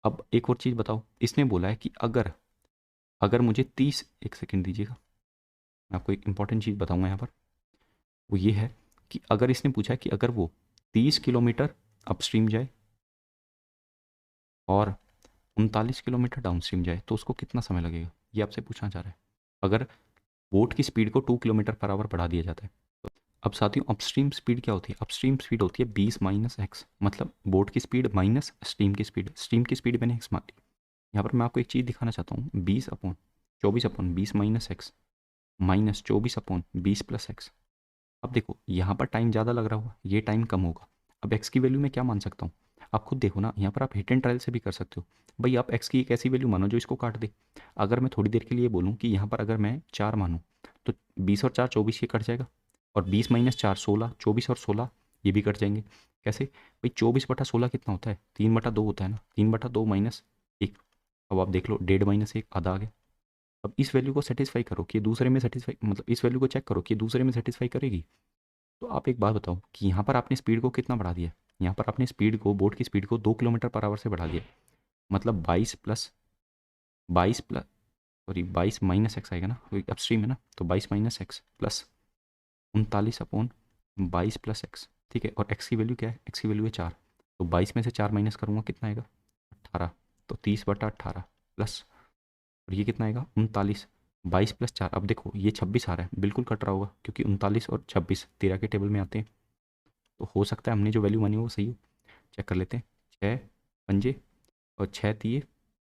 अब एक और चीज़ बताओ, इसने बोला है कि अगर अगर मुझे 30, एक सेकेंड दीजिएगा, मैं आपको एक इंपॉर्टेंट चीज़ बताऊंगा यहाँ पर। वो ये है कि अगर इसने पूछा है कि अगर वो 30 किलोमीटर अपस्ट्रीम जाए और 39 किलोमीटर डाउनस्ट्रीम जाए तो उसको कितना समय लगेगा, ये आपसे पूछना चाह रहा है। अगर बोट की स्पीड को 2 किलोमीटर पर आवर बढ़ा दिया जाता है, तो अब साथियों अपस्ट्रीम स्पीड क्या होती है, अपस्ट्रीम स्पीड होती है 20 - x, मतलब बोट की स्पीड माइनस स्ट्रीम की स्पीड, स्ट्रीम की स्पीड मैंने x मानी। यहाँ पर मैं आपको एक चीज़ दिखाना चाहता हूँ, 20/24/20 - x माइनस 24/20 + x। अब देखो यहाँ पर टाइम ज़्यादा लग रहा होगा, ये टाइम कम होगा। अब x की वैल्यू मैं क्या मान सकता हूँ, आप खुद देखो ना, यहाँ पर आप हिट एंड ट्रायल से भी कर सकते हो। भाई आप x की एक ऐसी वैल्यू मानो जो इसको काट दे। अगर मैं थोड़ी देर के लिए बोलूँ कि यहाँ पर अगर मैं 4 मानूँ, तो 20 और 4 24, ये कट जाएगा, और 20 - 4 16, 24 और 16 ये भी कट जाएंगे। कैसे भाई, 24/16 कितना होता है, 3/2 होता है ना, 3/2 - 1। अब आप देख लो, 1.5 - 1 आधा आ गया। अब इस वैल्यू को सेटिस्फाई करो कि दूसरे में सेटिस्फाई, मतलब इस वैल्यू को चेक करो कि दूसरे में सेटिस्फाई करेगी। तो आप एक बात बताओ कि यहाँ पर आपने स्पीड को कितना बढ़ा दिया, यहाँ पर आपने स्पीड को, बोट की स्पीड को 2 किलोमीटर पर आवर से बढ़ा दिया, मतलब 22 प्लस सॉरी 22 - x आएगा ना, क्योंकि अपस्ट्रीम है ना, तो 22 - x प्लस 39/22 + x। ठीक है, और x की वैल्यू क्या है, x की वैल्यू है 4, तो 22 में से 4 माइनस करूँगा कितना आएगा 18, तो 30/18 प्लस, और ये कितना आएगा 39, 22 + 4, अब देखो ये 26 आ रहा है, बिल्कुल कट रहा होगा क्योंकि 39 और 26 13 के टेबल में आते हैं, तो हो सकता है हमने जो वैल्यू मानी हो वो सही हो। चेक कर लेते हैं। 6 पंजे और 6 तिये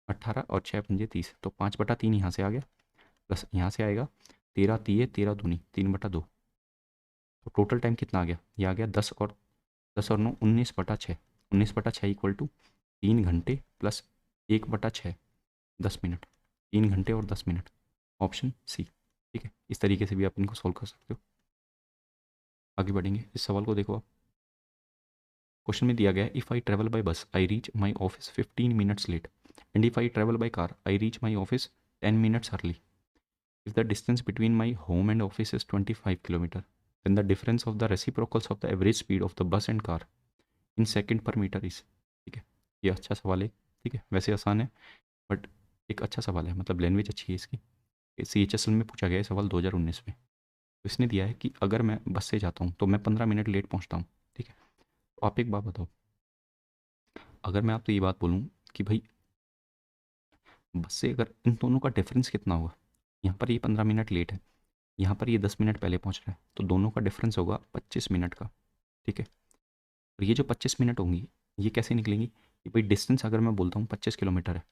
18 और 6 पंजे 30, तो 5/3 यहाँ से आ गया, प्लस यहाँ से आएगा 13 तिये 13 दूनी 3/2, तो टोटल टाइम कितना आ गया, ये आ गया 10 और 9 19/6, 19/6 इक्वल टू 3 घंटे प्लस 1/6 10 मिनट, 3 घंटे और 10 मिनट, ऑप्शन सी। ठीक है, इस तरीके से भी आप इनको सॉल्व कर सकते हो। आगे बढ़ेंगे, इस सवाल को देखो आप। क्वेश्चन में दिया गया है, if I travel by bus I reach my office 15 minutes late, and if I travel by car I reach my office 10 minutes early. If the distance between my home and office is 25 kilometer, then the difference of the reciprocals of the average speed of the bus and car in second per meter is। ठीक है, ये अच्छा सवाल है। ठीक है, वैसे आसान है बट एक अच्छा सवाल है, मतलब लैंग्वेज अच्छी है इसकी। CHSL में पूछा गया है सवाल 2019 में। तो इसने दिया है कि अगर मैं बस से जाता हूँ तो मैं 15 मिनट लेट पहुँचता हूँ। ठीक है, तो आप एक बात बताओ, अगर मैं आपसे ये बात बोलूँ कि भाई बस से अगर इन दोनों का डिफरेंस कितना होगा, यहाँ पर ये 15 मिनट लेट है, यहाँ पर ये 10 मिनट पहले पहुँच रहा है, तो दोनों का डिफरेंस होगा 25 मिनट का। ठीक है, और ये जो 25 मिनट होंगी ये कैसे निकलेंगी कि भाई डिस्टेंस अगर मैं बोलता हूँ 25 किलोमीटर है,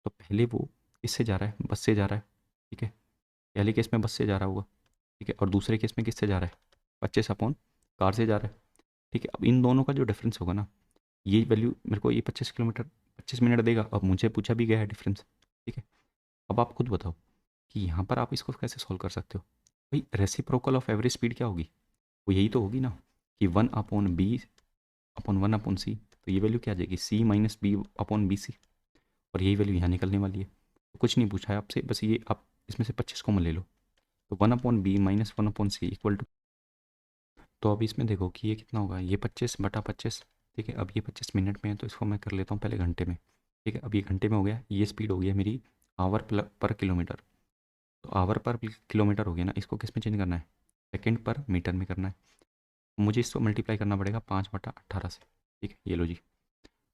तो पहले वो इससे जा रहा है, बस से जा रहा है। ठीक है, पहले केस में बस से जा रहा होगा। ठीक है, और दूसरे केस में किससे जा रहा है, 25 अपॉन कार से जा रहा है। ठीक है, अब इन दोनों का जो डिफरेंस होगा ना, ये वैल्यू मेरे को ये 25 किलोमीटर 25 मिनट देगा। अब मुझे पूछा भी गया है डिफरेंस। ठीक है, अब आप खुद बताओ कि यहाँ पर आप इसको कैसे सॉल्व कर सकते हो। भाई रेसिप्रोकल ऑफ एवरेज स्पीड क्या होगी, वो यही तो होगी ना कि 1/b/1/c, तो ये वैल्यू क्या आ जाएगी c-b/bc, और यही वैल्यू यहाँ निकलने वाली है। तो कुछ नहीं पूछा है आपसे, बस ये आप इसमें से 25 कॉमन ले लो, तो 1/b-1/c इक्वल टू, तो अब इसमें देखो कि ये कितना होगा, ये 25/25। ठीक है, अब ये 25 मिनट में है तो इसको मैं कर लेता हूँ पहले घंटे में। ठीक है, अब ये घंटे में हो गया, ये स्पीड हो गया मेरी आवर पर किलोमीटर, तो आवर पर किलोमीटर हो गया ना, इसको किस में चेंज करना है, सेकेंड पर मीटर में करना है। मुझे इसको मल्टीप्लाई करना पड़ेगा 5/18 से। ठीक है, ये लो जी।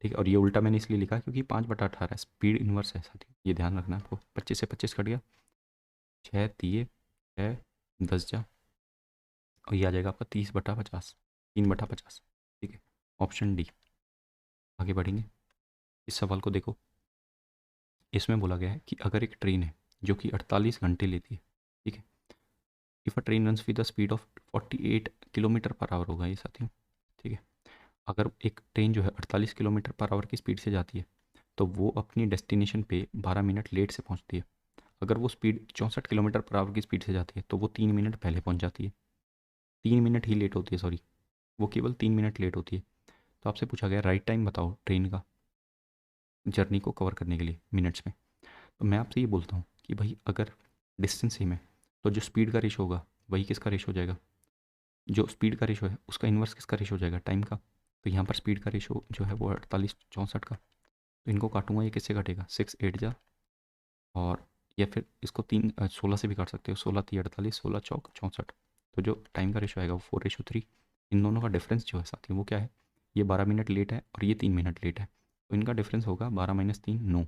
ठीक है, और ये उल्टा मैंने इसलिए लिखा क्योंकि 5/18 स्पीड इन्वर्स है साथी, ये ध्यान रखना है आपको। 25 से 25 कट गया, 6 तिये 6 10 जा, और ये आ जाएगा आपका 30/50, 3/50। ठीक है, ऑप्शन डी। आगे बढ़ेंगे, इस सवाल को देखो। इसमें बोला गया है कि अगर एक ट्रेन है जो कि 48 घंटे लेती है। ठीक है, if a train runs with the speed of 48 kilometre per our होगा ये साथियों। ठीक है, अगर एक ट्रेन जो है 48 किलोमीटर पर आवर की स्पीड से जाती है तो वो अपनी डेस्टिनेशन पे 12 मिनट लेट से पहुंचती है। अगर वो स्पीड 64 किलोमीटर पर आवर की स्पीड से जाती है तो वो 3 मिनट पहले पहुंच जाती है। 3 मिनट ही लेट होती है, सॉरी, वो केवल 3 मिनट लेट होती है। तो आपसे पूछा गया राइट टाइम बताओ ट्रेन का जर्नी को कवर करने के लिए मिनट्स में। तो मैं आपसे ये बोलता हूँ कि भाई अगर डिस्टेंस सेम है तो जो स्पीड का रेशो होगा वही किसका रेशो हो जाएगा, जो स्पीड का रेशो है उसका इन्वर्स किसका रेशो हो जाएगा, टाइम का। तो यहाँ पर स्पीड का रेशो जो है वो 48 64 का, तो इनको काटूंगा, ये किससे कटेगा 6 8 जा, और या फिर इसको 16 से भी काट सकते हो, 16 3 48 16 चौक 64। तो जो टाइम का रेशो आएगा वो 4:3। इन दोनों का डिफरेंस जो है साथियों वो क्या है, ये 12 मिनट लेट है और ये 3 मिनट लेट है, तो इनका डिफरेंस होगा 12 - 3 9,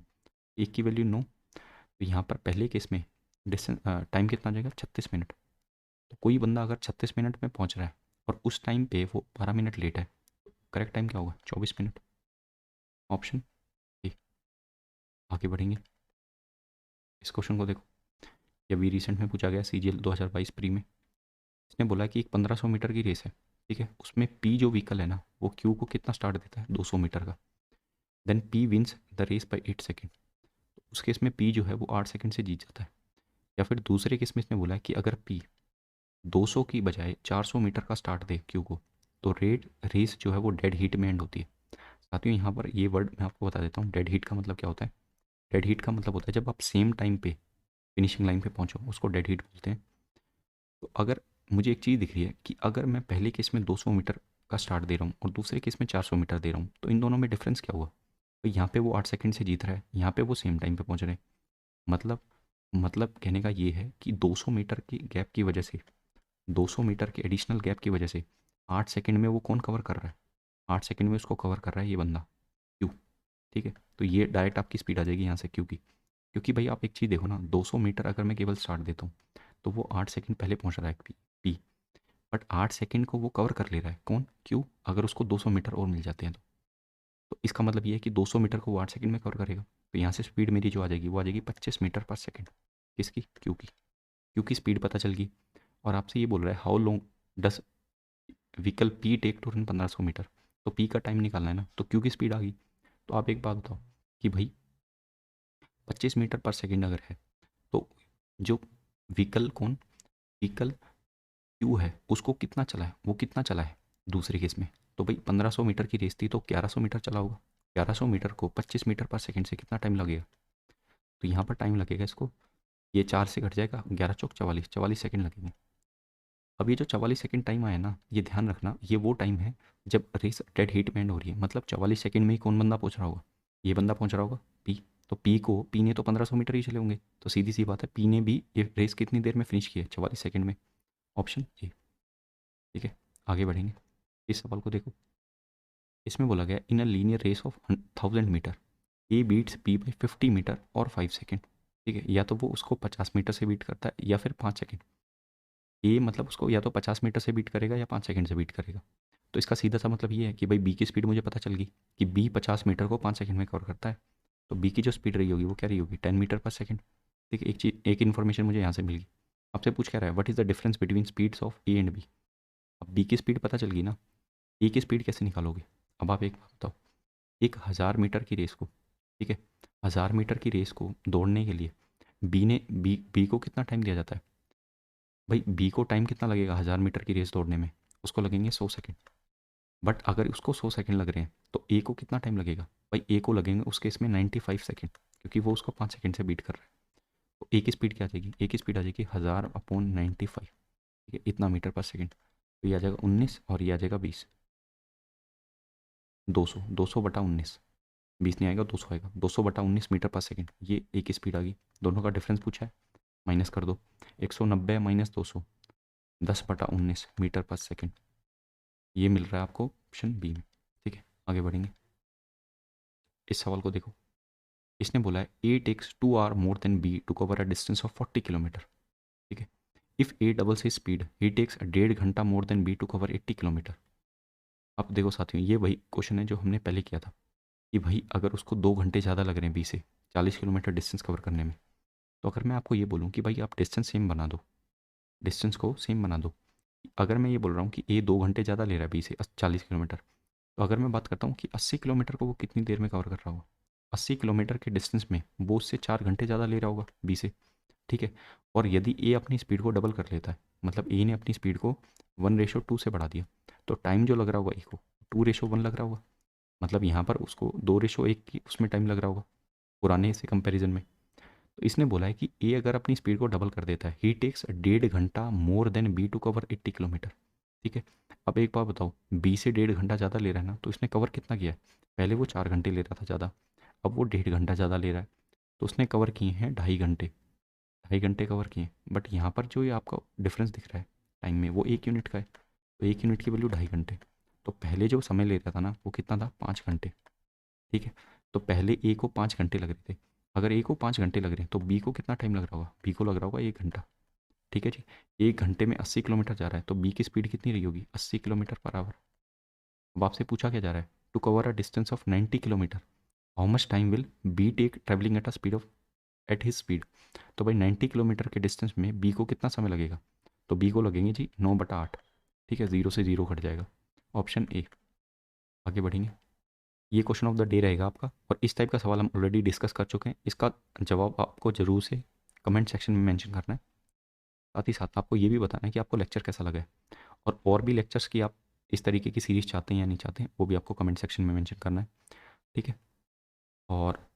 एक की वैल्यू 9। तो यहाँ पर पहले केस में डिस्टेंस टाइम कितना आ जाएगा 36 मिनट। तो कोई बंदा अगर 36 मिनट में पहुँच रहा है और उस टाइम पे वो 12 मिनट लेट है, करेक्ट टाइम क्या होगा 24 मिनट, ऑप्शन ए। आगे बढ़ेंगे, इस क्वेश्चन को देखो। ये अभी रिसेंट में पूछा गया CGL 2022 प्री में। इसने बोला कि एक 1500 मीटर की रेस है। ठीक है, उसमें पी जो व्हीकल है ना वो क्यू को कितना स्टार्ट देता है 200 मीटर का, then P wins the race by 8 second. उस केस में पी जो है वो 8 सेकेंड से जीत जाता है। या फिर दूसरे केस में इसने बोला है कि अगर पी 200 की बजाय 400 मीटर का स्टार्ट दे क्यू को, तो रेस जो है वो डेड हीट में एंड होती है। साथियों यहाँ पर ये वर्ड मैं आपको बता देता हूँ, डेड हीट का मतलब क्या होता है। डेड हीट का मतलब होता है जब आप सेम टाइम पे फिनिशिंग लाइन पे पहुँचो, उसको डेड हीट बोलते हैं। तो अगर मुझे एक चीज़ दिख रही है कि अगर मैं पहले केस में 200 मीटर का स्टार्ट दे रहा हूँ और दूसरे केस में 400 मीटर दे रहा हूँ, तो इन दोनों में डिफरेंस क्या हुआ। तो यहाँ पे वो 8 सेकंड से जीत रहा है, यहाँ पे वो सेम टाइम पे पहुँच रहे हैं। मतलब कहने का ये है कि 200 मीटर की गैप की वजह से, 200 मीटर के एडिशनल गैप की वजह से 8 सेकंड में वो कौन कवर कर रहा है, 8 सेकंड में उसको कवर कर रहा है ये बंदा क्यू। ठीक है, तो ये डायरेक्ट आपकी स्पीड आ जाएगी यहाँ से क्योंकि भाई आप एक चीज़ देखो ना, 200 मीटर अगर मैं केवल स्टार्ट देता हूँ तो वो 8 सेकंड पहले पहुँच रहा है पी, बट 8 सेकंड को वो कवर कर ले रहा है कौन, क्यों, अगर उसको 200 मीटर और मिल जाते हैं तो इसका मतलब ये है कि 200 मीटर को वो 8 सेकंड में कवर करेगा। तो यहाँ से स्पीड मेरी जो आ जाएगी वो आ जाएगी 25 मीटर पर सेकंड। किसकी, क्योंकि स्पीड पता चल गई। और आपसे ये बोल रहा है how long does vehicle P take to run 1500 metre, तो पी का टाइम निकालना है ना, तो क्योंकि स्पीड आ गई। तो आप एक बात बताओ कि भाई 25 मीटर पर सेकंड अगर है तो जो व्हीकल क्यू है उसको कितना चला है, वो कितना चला है दूसरे केस में। तो भाई 1500 मीटर की रेस थी तो 1100 मीटर चला होगा। 1100 मीटर को 25 मीटर पर सेकंड से कितना टाइम लगेगा, तो यहाँ पर टाइम लगेगा इसको, ये 4 से घट जाएगा, 11 चौक 44, 44 सेकंड लगेंगे। अब ये जो 44 सेकंड टाइम आया ना, ये ध्यान रखना, ये वो टाइम है जब रेस डेड हीट में एंड हो रही है। मतलब 44 सेकंड में ही कौन बंदा पहुंच रहा होगा, ये बंदा पहुंच रहा होगा पी। तो पी ने तो 1500 मीटर ही चले होंगे, तो सीधी सी बात है पी ने भी ये रेस कितनी देर में फिनिश की है, 44 सेकंड में। Option A. ठीक है, आगे बढ़ेंगे। इस सवाल को देखो, इसमें बोला गया in a linear race of 1000 metre A beats P by 50 metre और 5 सेकेंड। ठीक है, या तो वो उसको 50 मीटर से बीट करता है या फिर 5 सेकेंड। ए मतलब उसको या तो 50 मीटर से बीट करेगा या 5 सेकेंड से बीट करेगा। तो इसका सीधा सा मतलब ये है कि भाई बी की स्पीड मुझे पता चल गई कि बी 50 मीटर को 5 सेकेंड में कवर करता है। तो बी की जो स्पीड रही होगी वो क्या रही होगी, 10 मीटर पर सेकेंड। ठीक है, एक चीज़, एक इन्फॉर्मेशन मुझे यहाँ से मिल गई। आपसे पूछ क्या रहा है, what is the difference between speeds of A and B. अब बी की स्पीड पता चल गई ना, ए की स्पीड कैसे निकालोगे। अब आप एक बात बताओ, एक 1000 मीटर की रेस को, ठीक है, 1000 मीटर की रेस को दौड़ने के लिए बी को कितना टाइम दिया जाता है। भाई बी को टाइम कितना लगेगा 1000 मीटर की रेस दौड़ने में, उसको लगेंगे 100 सेकेंड। बट अगर उसको 100 सेकेंड लग रहे हैं तो ए को कितना टाइम लगेगा, भाई ए को लगेंगे उसके इसमें 95 सेकेंड, क्योंकि वो उसको 5 सेकेंड से बीट कर रहा है। तो ए की स्पीड क्या आ जाएगी, ए की स्पीड आ जाएगी 1000/95। ठीक है, इतना मीटर पर सेकेंड। तो ये आ जाएगा 19 और ये आ जाएगा 20। 200 बटा 19, 20 नहीं आएगा, 200 आएगा। 200/19 मीटर पर सेकेंड, ये ए की स्पीड आ गई। दोनों का डिफरेंस पूछा है, माइनस कर दो। 190 माइनस 200, 10/19 मीटर पर सेकेंड। ये मिल रहा है आपको ऑप्शन बी में। ठीक है, आगे बढ़ेंगे। इस सवाल को देखो, इसने बोला है A takes 2 hour more than B to cover a distance of 40 kilometre. ठीक है, if A doubles his speed he takes 1.5 घंटा more than B to cover 80 kilometre. अब देखो साथियों, ये वही क्वेश्चन है जो हमने पहले किया था कि भाई अगर उसको 2 घंटे ज़्यादा लग रहे हैं बी से 40 किलोमीटर डिस्टेंस कवर करने में, तो अगर मैं आपको ये बोलूँ कि भाई आप डिस्टेंस सेम बना दो, डिस्टेंस को सेम बना दो। अगर मैं ये बोल रहा हूँ कि ए 2 घंटे ज़्यादा ले रहा है बी से 40 किलोमीटर, तो अगर मैं बात करता हूँ कि 80 किलोमीटर को वो कितनी देर में कवर कर रहा होगा, 80 किलोमीटर के डिस्टेंस में वो उससे 4 घंटे ज़्यादा ले रहा होगा बी से। ठीक है, और यदि ए अपनी स्पीड को डबल कर लेता है, मतलब ए ने अपनी स्पीड को 1:2 से बढ़ा दिया, तो टाइम जो लग रहा होगा ए को 2:1 लग रहा होगा। मतलब यहाँ पर उसको 2:1 की उसमें टाइम लग रहा होगा पुराने से कंपैरिजन में। तो इसने बोला है कि ए अगर अपनी स्पीड को डबल कर देता है ही टेक्स 1.5 घंटा more than B to cover 80 kilometre. ठीक है, अब एक बात बताओ, बी से 1.5 घंटा ज़्यादा ले रहा है ना, तो इसने कवर कितना किया है। पहले वो 4 घंटे ले रहा था ज़्यादा, अब वो 1.5 घंटा ज़्यादा ले रहा है, तो उसने कवर किए हैं 2.5 घंटे। 2.5 घंटे कवर किए, बट यहाँ पर जो ये आपका डिफरेंस दिख रहा है टाइम में वो 1 यूनिट का है, तो 1 यूनिट की वैल्यू 2.5 घंटे। तो पहले जो समय ले रहा था ना वो कितना था, 5 घंटे। ठीक है, तो पहले ए को 5 घंटे लग रहे थे, अगर ए को 5 घंटे लग रहे हैं तो बी को कितना टाइम लग रहा होगा, बी को लग रहा होगा 1 घंटा। ठीक है जी, 1 घंटे में 80 किलोमीटर जा रहा है, तो बी की स्पीड कितनी रही होगी, 80 किलोमीटर पर आवर। अब आपसे पूछा क्या जा रहा है, to cover a distance of 90 kilometre how much time will be take travelling at a speed of at his speed. तो भाई 90 किलोमीटर के डिस्टेंस में बी को कितना समय लगेगा, तो बी को लगेंगे जी 9/8। ठीक है, 0 से 0 कट जाएगा, ऑप्शन ए। आगे बढ़ेंगे, ये क्वेश्चन ऑफ द डे रहेगा आपका, और इस टाइप का सवाल हम ऑलरेडी डिस्कस कर चुके हैं। इसका जवाब आपको ज़रूर से कमेंट सेक्शन में मेंशन करना है। साथ ही साथ आपको ये भी बताना है कि आपको लेक्चर कैसा लगा है, और भी लेक्चर्स की आप इस तरीके की सीरीज़ चाहते हैं या नहीं चाहते हैं, वो भी आपको कमेंट सेक्शन में मेंशन करना है। ठीक है, और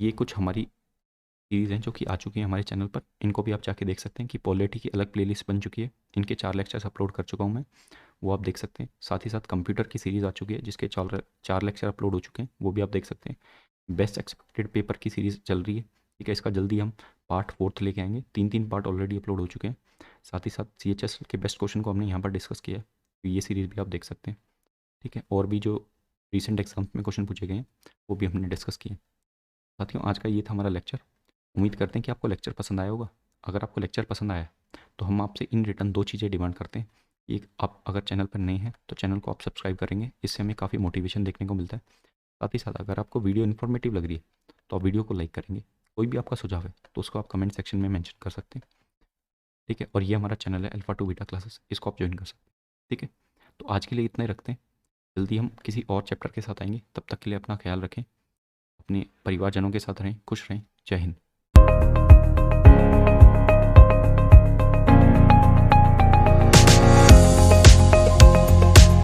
ये कुछ हमारी सीरीज़ हैं जो कि आ चुकी हैं हमारे चैनल पर, इनको भी आप जाके देख सकते हैं कि पॉलिटी की अलग प्लेलिस्ट बन चुकी है, इनके 4 लेक्चर्स अपलोड कर चुका हूँ मैं, वो आप देख सकते हैं। साथ ही साथ कंप्यूटर की सीरीज़ आ चुकी है जिसके 4 लेक्चर अपलोड हो चुके हैं, वो भी आप देख सकते हैं। बेस्ट एक्सपेक्टेड पेपर की सीरीज़ चल रही है। ठीक है, इसका जल्दी हम पार्ट 4 लेके आएंगे, 3 पार्ट ऑलरेडी अपलोड हो चुके हैं। साथ ही साथ CHS के बेस्ट क्वेश्चन को हमने यहाँ पर डिस्कस किया है, तो ये सीरीज़ भी आप देख सकते हैं। ठीक है, और भी जो रिसेंट एग्जाम्स में क्वेश्चन पूछे गए हैं वो भी हमने डिस्कस किए। साथियों आज का ये था हमारा लेक्चर। उम्मीद करते हैं कि आपको लेक्चर पसंद आया होगा। अगर आपको लेक्चर पसंद आया तो हम आपसे इन रिटर्न 2 चीज़ें डिमांड करते हैं। एक, आप अगर चैनल पर नए हैं तो चैनल को आप सब्सक्राइब करेंगे, इससे हमें काफ़ी मोटिवेशन देखने को मिलता है। साथ ही साथ अगर आपको वीडियो इन्फॉर्मेटिव लग रही है तो आप वीडियो को लाइक करेंगे। कोई भी आपका सुझाव है तो उसको आप कमेंट सेक्शन में मेंशन कर सकते हैं, ठीक है। और ये हमारा चैनल है अल्फा टू बीटा क्लासेस, इसको आप ज्वाइन कर सकते हैं, ठीक है। तो आज के लिए इतना ही रखते हैं, जल्दी हम किसी और चैप्टर के साथ आएंगे। तब तक के लिए अपना ख्याल रखें, अपने परिवारजनों के साथ रहें, खुश रहें। जय हिंद।